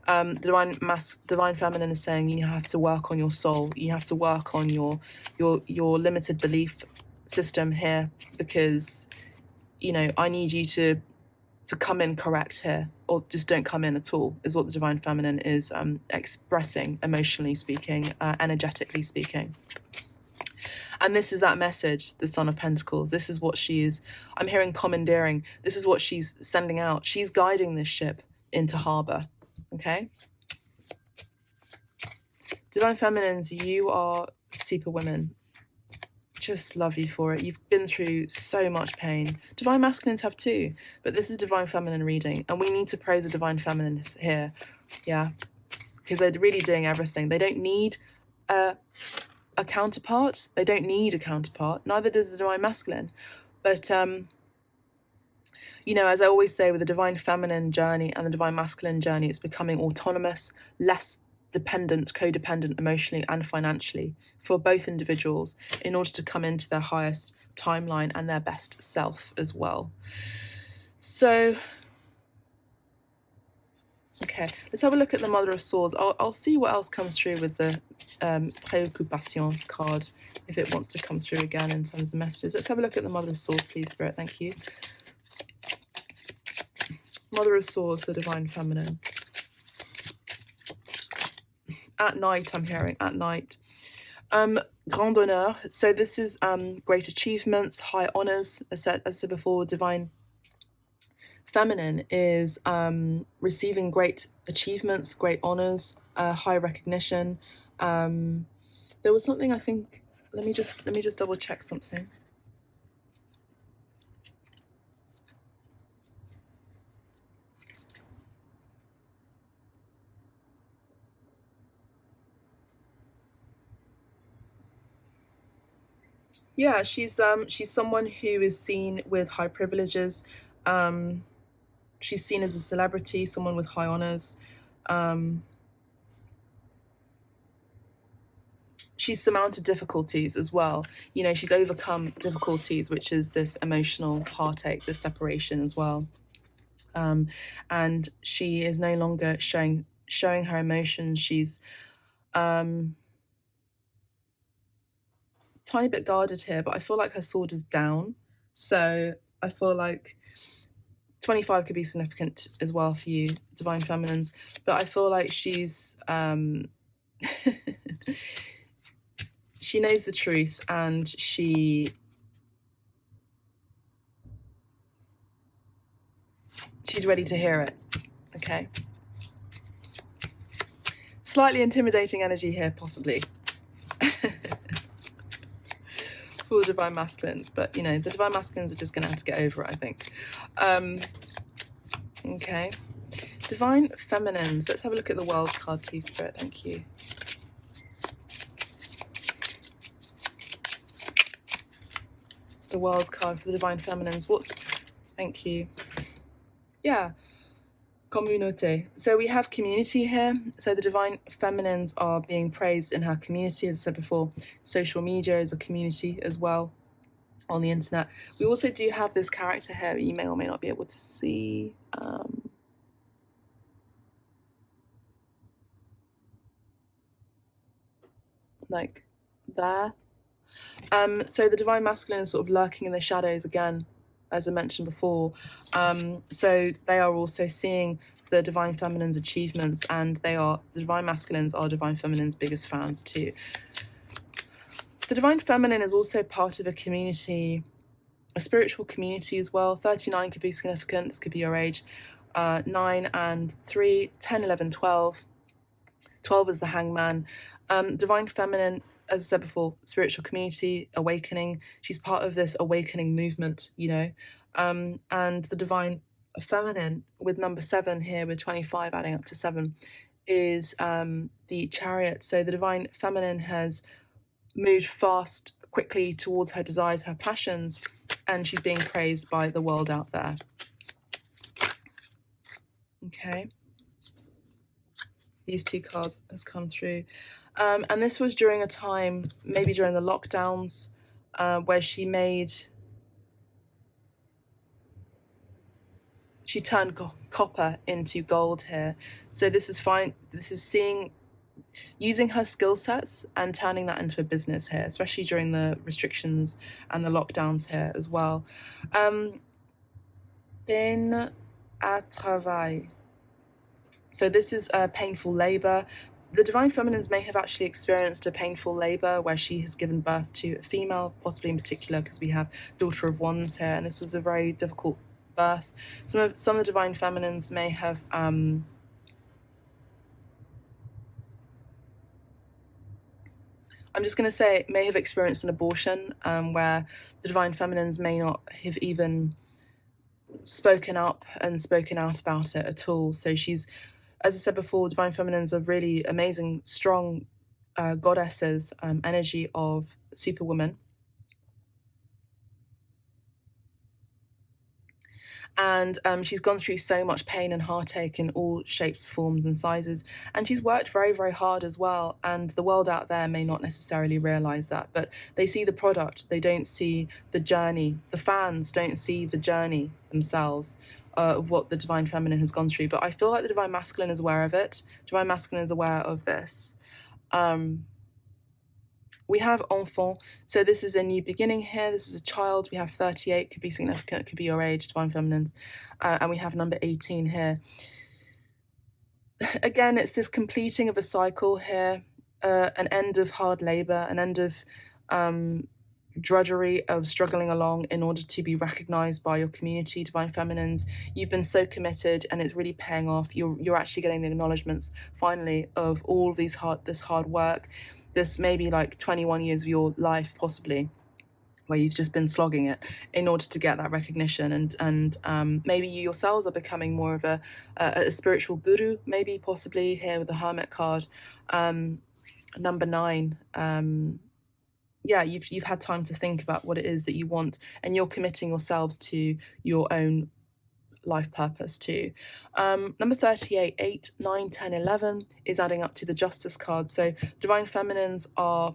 The Divine Feminine is saying you have to work on your soul. You have to work on your limited belief system here, because I need you to come in correct here, or just don't come in at all, is what the Divine Feminine is expressing, emotionally speaking, energetically speaking. And this is that message, the Son of Pentacles. This is what I'm hearing commandeering. This is what she's sending out. She's guiding this ship into harbour, okay? Divine Feminines, you are super women. Just love you for it. You've been through so much pain. Divine Masculines have too, but this is Divine Feminine reading, and we need to praise the Divine Feminines here, yeah, because they're really doing everything. They don't need a counterpart. They don't need a counterpart. Neither does the Divine Masculine. But as I always say, with the Divine Feminine journey and the Divine Masculine journey, it's becoming autonomous, less dependent, codependent emotionally and financially for both individuals, in order to come into their highest timeline and their best self as well. So, okay, let's have a look at the Mother of Swords. I'll see what else comes through with the Préoccupation card, if it wants to come through again in terms of messages. Let's have a look at the Mother of Swords, please, Spirit. Thank you. Mother of Swords, the Divine Feminine. At night, I'm hearing, at night. Grand honneur. So this is great achievements, high honours. As I said before, Divine Feminine is receiving great achievements, great honours, high recognition. There was something, I think. Let me just double check something. Yeah, she's someone who is seen with high privileges. She's seen as a celebrity, someone with high honours. She's surmounted difficulties as well. She's overcome difficulties, which is this emotional heartache, this separation as well. And she is no longer showing her emotions. She's tiny bit guarded here, but I feel like her sword is down. So I feel like 25 could be significant as well for you, Divine Feminines. But I feel like she's she knows the truth, and she's ready to hear it. Okay. Slightly intimidating energy here, possibly. For the Divine Masculines, but the Divine Masculines are just going to have to get over it, I think. Okay. Divine Feminines. Let's have a look at the World card, please, Spirit. Thank you. The World card for the Divine Feminines. Thank you. Yeah. Communauté. So we have community here. So the Divine Feminines are being praised in her community. As I said before, social media is a community as well on the internet. We also do have this character here you may or may not be able to see. Like there. So the Divine Masculine is sort of lurking in the shadows again, as I mentioned before. So they are also seeing the Divine Feminine's achievements, and the Divine Masculines are Divine Feminine's biggest fans too. The Divine Feminine is also part of a community, a spiritual community as well. 39 could be significant. This could be your age. 9 and 3, 10, 11, 12. 12 is the Hangman. Divine Feminine, as I said before, spiritual community, awakening. She's part of this awakening movement, and the Divine Feminine, with number 7 here, with 25 adding up to 7, is the Chariot. So the Divine Feminine has moved fast, quickly towards her desires, her passions, and she's being praised by the world out there. Okay. These two cards has come through. And this was during a time, maybe during the lockdowns, where she turned copper into gold here. So this is fine. This is using her skill sets and turning that into a business here, especially during the restrictions and the lockdowns here as well. Peine à travail. So this is painful labor. The Divine Feminines may have actually experienced a painful labor where she has given birth to a female, possibly in particular because we have Daughter of Wands here, and this was a very difficult birth. Some of the Divine Feminines may have I'm just going to say may have experienced an abortion, where the Divine Feminines may not have even spoken up and spoken out about it at all. So she's, as I said before, Divine Feminines are really amazing, strong goddesses, energy of superwoman. And she's gone through so much pain and heartache in all shapes, forms and sizes, and she's worked very, very hard as well, and the world out there may not necessarily realise that, but they see the product, they don't see the journey. The fans don't see the journey themselves of what the Divine Feminine has gone through, but I feel like the Divine Masculine is aware of it. Divine Masculine is aware of this. We have enfant, so this is a new beginning here. This is a child. We have 38, could be significant, could be your age, Divine Feminines. And we have number 18 here. Again, it's this completing of a cycle here, an end of hard labor, an end of drudgery of struggling along in order to be recognized by your community, Divine Feminines. You've been so committed and it's really paying off. You're actually getting the acknowledgements finally of all this hard work. This maybe like 21 years of your life possibly, where you've just been slogging it in order to get that recognition, and maybe you yourselves are becoming more of a spiritual guru, maybe possibly here with the Hermit card. Number 9, yeah, you've had time to think about what it is that you want, and you're committing yourselves to your own life purpose too. Number 38, 8, 9, 10, 11 is adding up to the Justice card. So Divine Feminines are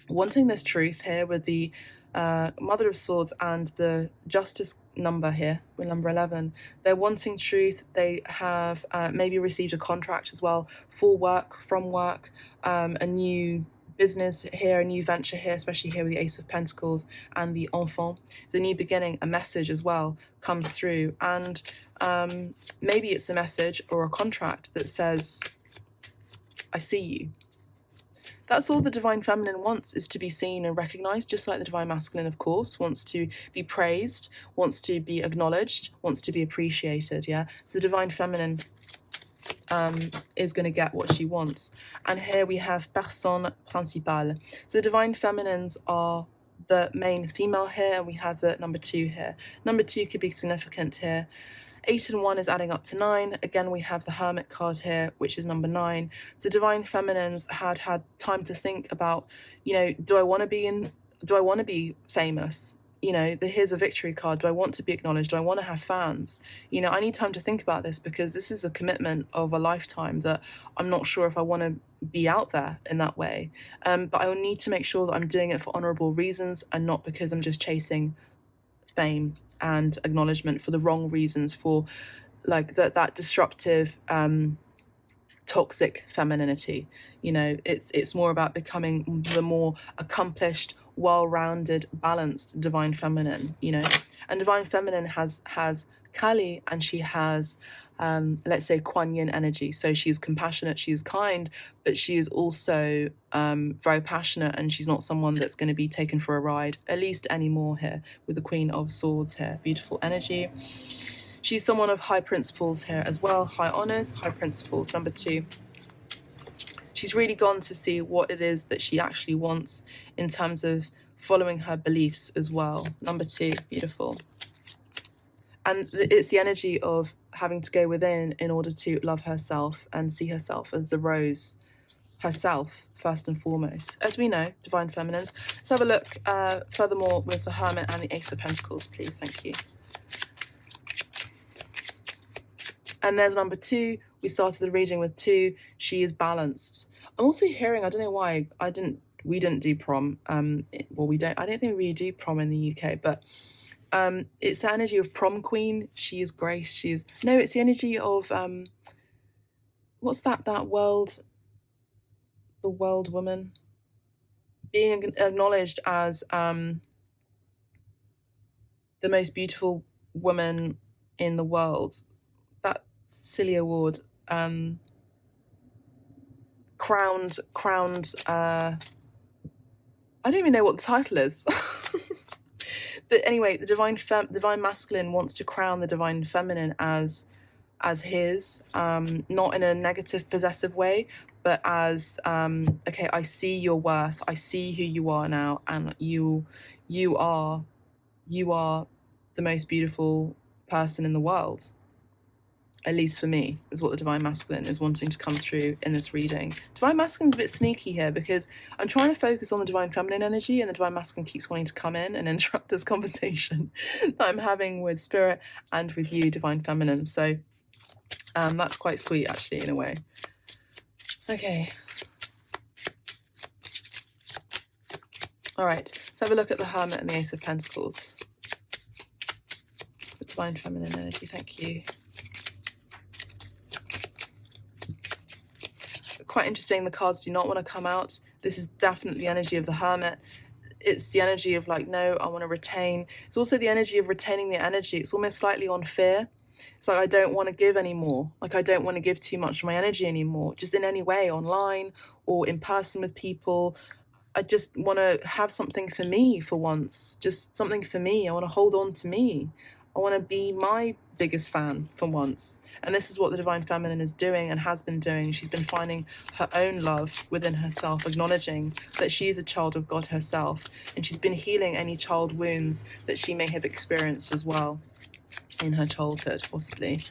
wanting this truth here with the Mother of Swords and the Justice number here with number 11. They're wanting truth. They have maybe received a contract as well for work, from work, a new business here, a new venture here, especially here with the Ace of Pentacles and the Enfant. It's a new beginning, a message as well comes through, and maybe it's a message or a contract that says, I see you. That's all the Divine Feminine wants, is to be seen and recognized, just like the Divine Masculine, of course, wants to be praised, wants to be acknowledged, wants to be appreciated, yeah? So the Divine Feminine is going to get what she wants. And here we have Personne Principale. So the Divine Feminines are the main female here, and we have the number 2 here. Number 2 could be significant here. 8 and 1 is adding up to 9. Again, we have the Hermit card here, which is number 9. The Divine Feminines had time to think about, you know, do I want to be famous? You know, here's a victory card. Do I want to be acknowledged? Do I want to have fans? You know, I need time to think about this, because this is a commitment of a lifetime that I'm not sure if I want to be out there in that way. But I will need to make sure that I'm doing it for honourable reasons and not because I'm just chasing fame and acknowledgement for the wrong reasons, for like that disruptive, toxic femininity. You know, it's more about becoming the more accomplished, well-rounded, balanced Divine Feminine, you know. And Divine Feminine has Kali, and she has let's say Kuan Yin energy. So she is compassionate, she is kind, but she is also very passionate, and she's not someone that's going to be taken for a ride, at least anymore here with the Queen of Swords here. Beautiful energy. She's someone of high principles here as well, high honors, high principles. Number 2. She's really gone to see what it is that she actually wants in terms of following her beliefs as well. Number 2, beautiful. And it's the energy of having to go within in order to love herself and see herself as the rose herself, first and foremost. As we know, divine feminines. Let's have a look furthermore with the Hermit and the Ace of Pentacles, please. Thank you. And there's number 2. We started the reading with 2. She is balanced. I'm also hearing, I don't know why, we didn't do prom. Well, I don't think we really do prom in the UK, but it's the energy of prom queen. She is grace. No, it's the energy of, what's that world, the world woman? Being acknowledged as the most beautiful woman in the world. That silly award. Crowned, I don't even know what the title is. But anyway, the divine masculine wants to crown the divine feminine as his, not in a negative, possessive way, but as, okay, I see your worth, I see who you are now, and you are the most beautiful person in the world. At least for me, is what the divine masculine is wanting to come through in this reading. Divine masculine's a bit sneaky here because I'm trying to focus on the divine feminine energy, and the divine masculine keeps wanting to come in and interrupt this conversation that I'm having with spirit and with you, divine feminine. So that's quite sweet, actually, in a way. Okay. All right, let's have a look at the Hermit and the Ace of Pentacles. The divine feminine energy, thank you. Quite interesting, the cards do not want to come out. This is definitely the energy of the Hermit. It's the energy of like, no, I want to retain. It's also the energy of retaining the energy. It's almost slightly on fear. It's like, I don't want to give anymore. Like, I don't want to give too much of my energy anymore, just in any way, online or in person with people. I just want to have something for me for once, just something for me. I want to hold on to me. I want to be my biggest fan for once. And this is what the divine feminine is doing and has been doing. She's been finding her own love within herself, acknowledging that she is a child of God herself. And she's been healing any child wounds that she may have experienced as well in her childhood, possibly.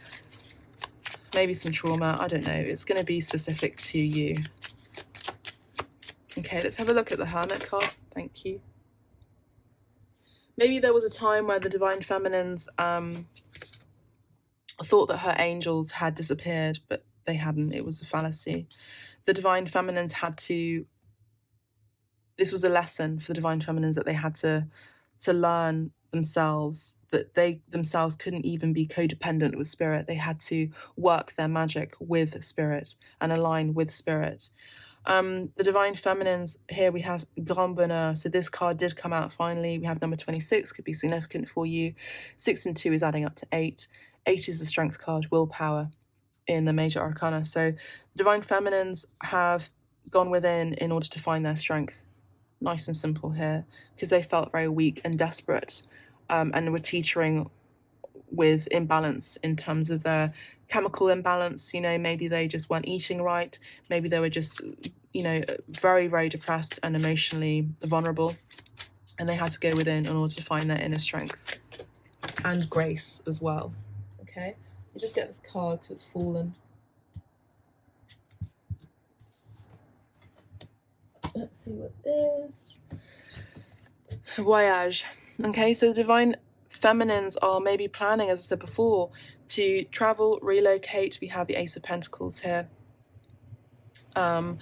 Maybe some trauma, I don't know. It's going to be specific to you. Okay, let's have a look at the Hermit card. Thank you. Maybe there was a time where the divine feminines thought that her angels had disappeared, but they hadn't. It was a fallacy. The divine feminines had to, this was a lesson for the divine feminines that they had to learn themselves, that they themselves couldn't even be codependent with spirit. They had to work their magic with spirit and align with spirit. The divine feminines, here we have Grand Bonheur. So this card did come out finally. We have number 26, could be significant for you. 6 and 2 is adding up to 8. 8 is the strength card, willpower, in the major arcana. So the divine feminines have gone within in order to find their strength. Nice and simple here, because they felt very weak and desperate, and were teetering with imbalance in terms of their chemical imbalance. You know, maybe they just weren't eating right. Maybe they were just, you know, very, very depressed and emotionally vulnerable. And they had to go within in order to find their inner strength and grace as well. Okay, you just get this card because it's fallen. Let's see what it is. Voyage. Okay, so the divine feminines are maybe planning, as I said before, to travel, relocate. We have the Ace of Pentacles here. And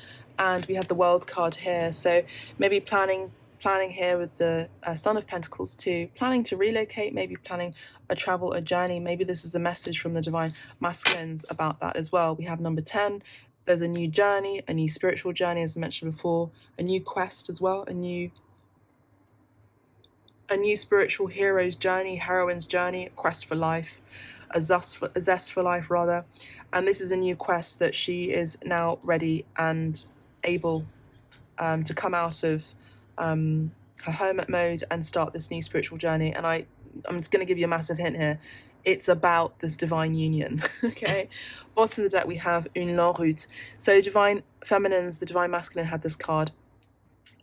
we have the World card here. So maybe planning here with the Son of Pentacles too. Planning to relocate, maybe planning a travel, a journey. Maybe this is a message from the divine masculines about that as well. We have number 10. There's a new journey, a new spiritual journey, as I mentioned before, a new quest as well, a new spiritual hero's journey, heroine's journey, a quest for life, a zest for life rather. And this is a new quest that she is now ready and able to come out of her hermit mode and start this new spiritual journey. And I'm just going to give you a massive hint here. It's about this divine union, okay? Bottom of the deck, we have une longue route. So divine feminines, the divine masculine had this card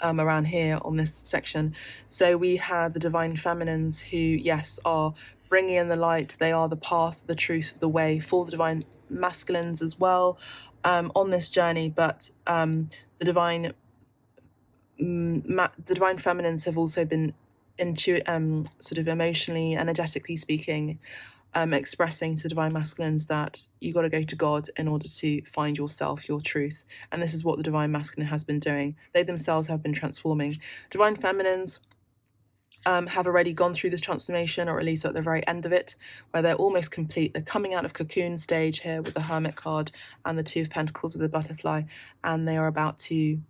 around here on this section. So we have the divine feminines who, yes, are bringing in the light. They are the path, the truth, the way for the divine masculines as well on this journey. But the divine feminines have also been sort of emotionally, energetically speaking, expressing to the divine masculines that you got to go to God in order to find yourself, your truth. And this is what the divine masculine has been doing. They themselves have been transforming. Divine feminines have already gone through this transformation, or at least at the very end of it, where they're almost complete. They're coming out of cocoon stage here with the Hermit card and the Two of Pentacles with the butterfly, and they are about to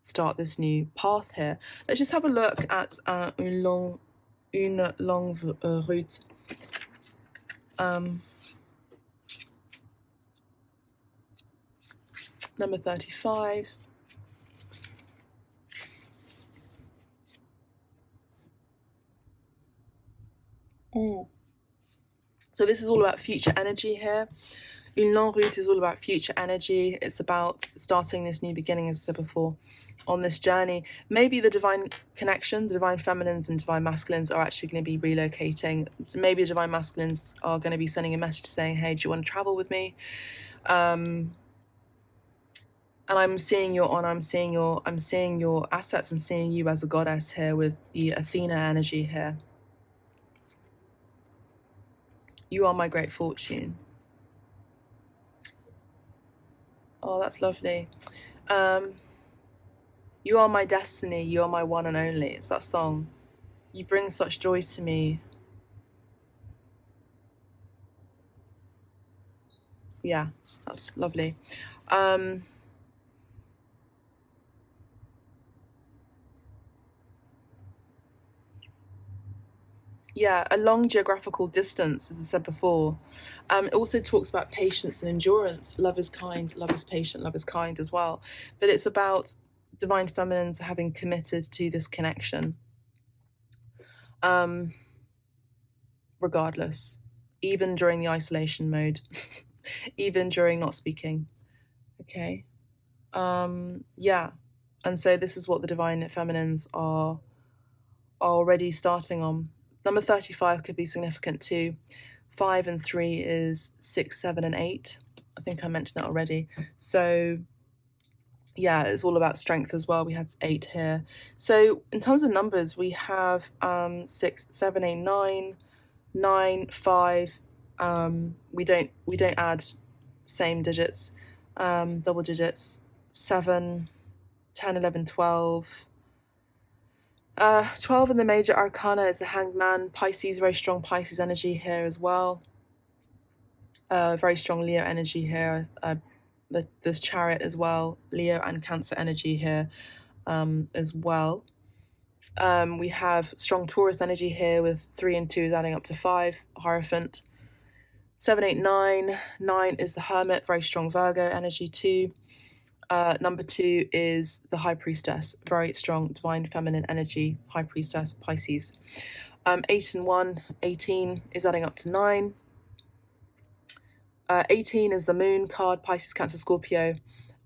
start this new path here. Let's just have a look at une longue route. Number 35. So this is all about future energy here. Une longue route is all about future energy. It's about starting this new beginning, as I said before, on this journey. Maybe the divine connection, the divine feminines and divine masculines are actually going to be relocating. Maybe the divine masculines are going to be sending a message saying, hey, do you want to travel with me? And I'm seeing your honor, I'm seeing your assets, I'm seeing you as a goddess here with the Athena energy here. You are my great fortune. Oh, that's lovely. You are my destiny, you are my one and only. It's that song. You bring such joy to me. Yeah, that's lovely. Yeah, a long geographical distance, as I said before. It also talks about patience and endurance. Love is kind, love is patient, love is kind as well. But it's about divine feminines having committed to this connection. Regardless, even during the isolation mode, even during not speaking. Okay. Yeah. And so this is what the divine feminines are already starting on. Number 35 could be significant too. 5 and 3 is 6, 7, and 8. I think I mentioned that already. So yeah, it's all about strength as well. We had 8 here. So in terms of numbers, we have 6, 7, 8, 9, 9, 5. We don't add same digits, double digits. 7, 10, 11, 12. 12 in the major arcana is the Hanged Man. Pisces, very strong Pisces energy here as well. Very strong Leo energy here. There's Chariot as well. Leo and Cancer energy here as well. We have strong Taurus energy here with 3 and 2 is adding up to 5. Hierophant. 7, 8, 9. 9 is the Hermit. Very strong Virgo energy too. Number 2 is the High Priestess, very strong divine feminine energy, High Priestess, Pisces. 8 and 1, 18 is adding up to 9. 18 is the Moon card, Pisces, Cancer, Scorpio,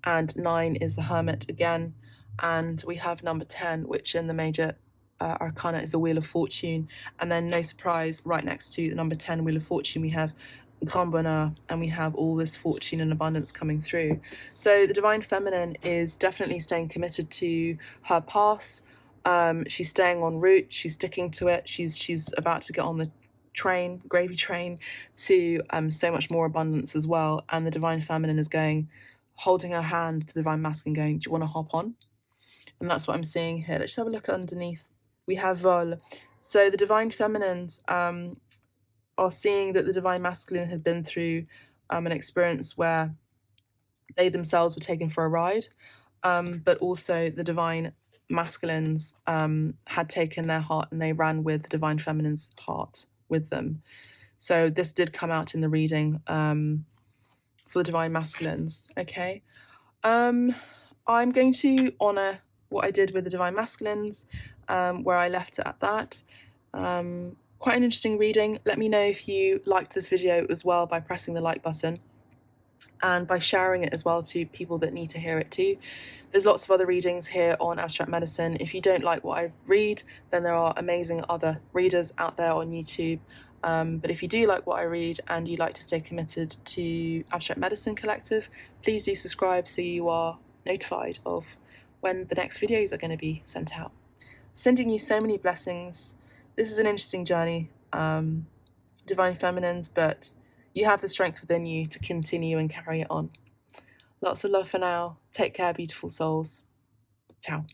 and 9 is the Hermit again. And we have number 10, which in the major arcana is the Wheel of Fortune. And then, no surprise, right next to the number 10 Wheel of Fortune, we have Grand Bonheur, and we have all this fortune and abundance coming through. So the divine feminine is definitely staying committed to her path. She's staying en route. She's sticking to it. She's about to get on the train, gravy train, to so much more abundance as well. And the divine feminine is going, holding her hand to the divine masculine, going, do you want to hop on? And that's what I'm seeing here. Let's have a look underneath. We have Vol. So the divine feminines are seeing that the divine masculine had been through an experience where they themselves were taken for a ride, but also the divine masculines had taken their heart and they ran with the divine feminine's heart with them. So this did come out in the reading for the divine masculines. Okay. I'm going to honour what I did with the divine masculines, where I left it at that. Quite an interesting reading. Let me know if you liked this video as well by pressing the like button and by sharing it as well to people that need to hear it too. There's lots of other readings here on abstract medicine. If you don't like what I read, then there are amazing other readers out there on YouTube But if you do like what I read and you like to stay committed to Abstract Medicine Collective, please do subscribe so you are notified of when the next videos are going to be sent out. Sending you so many blessings. This is an interesting journey, Divine Feminines, but you have the strength within you to continue and carry it on. Lots of love for now. Take care, beautiful souls. Ciao.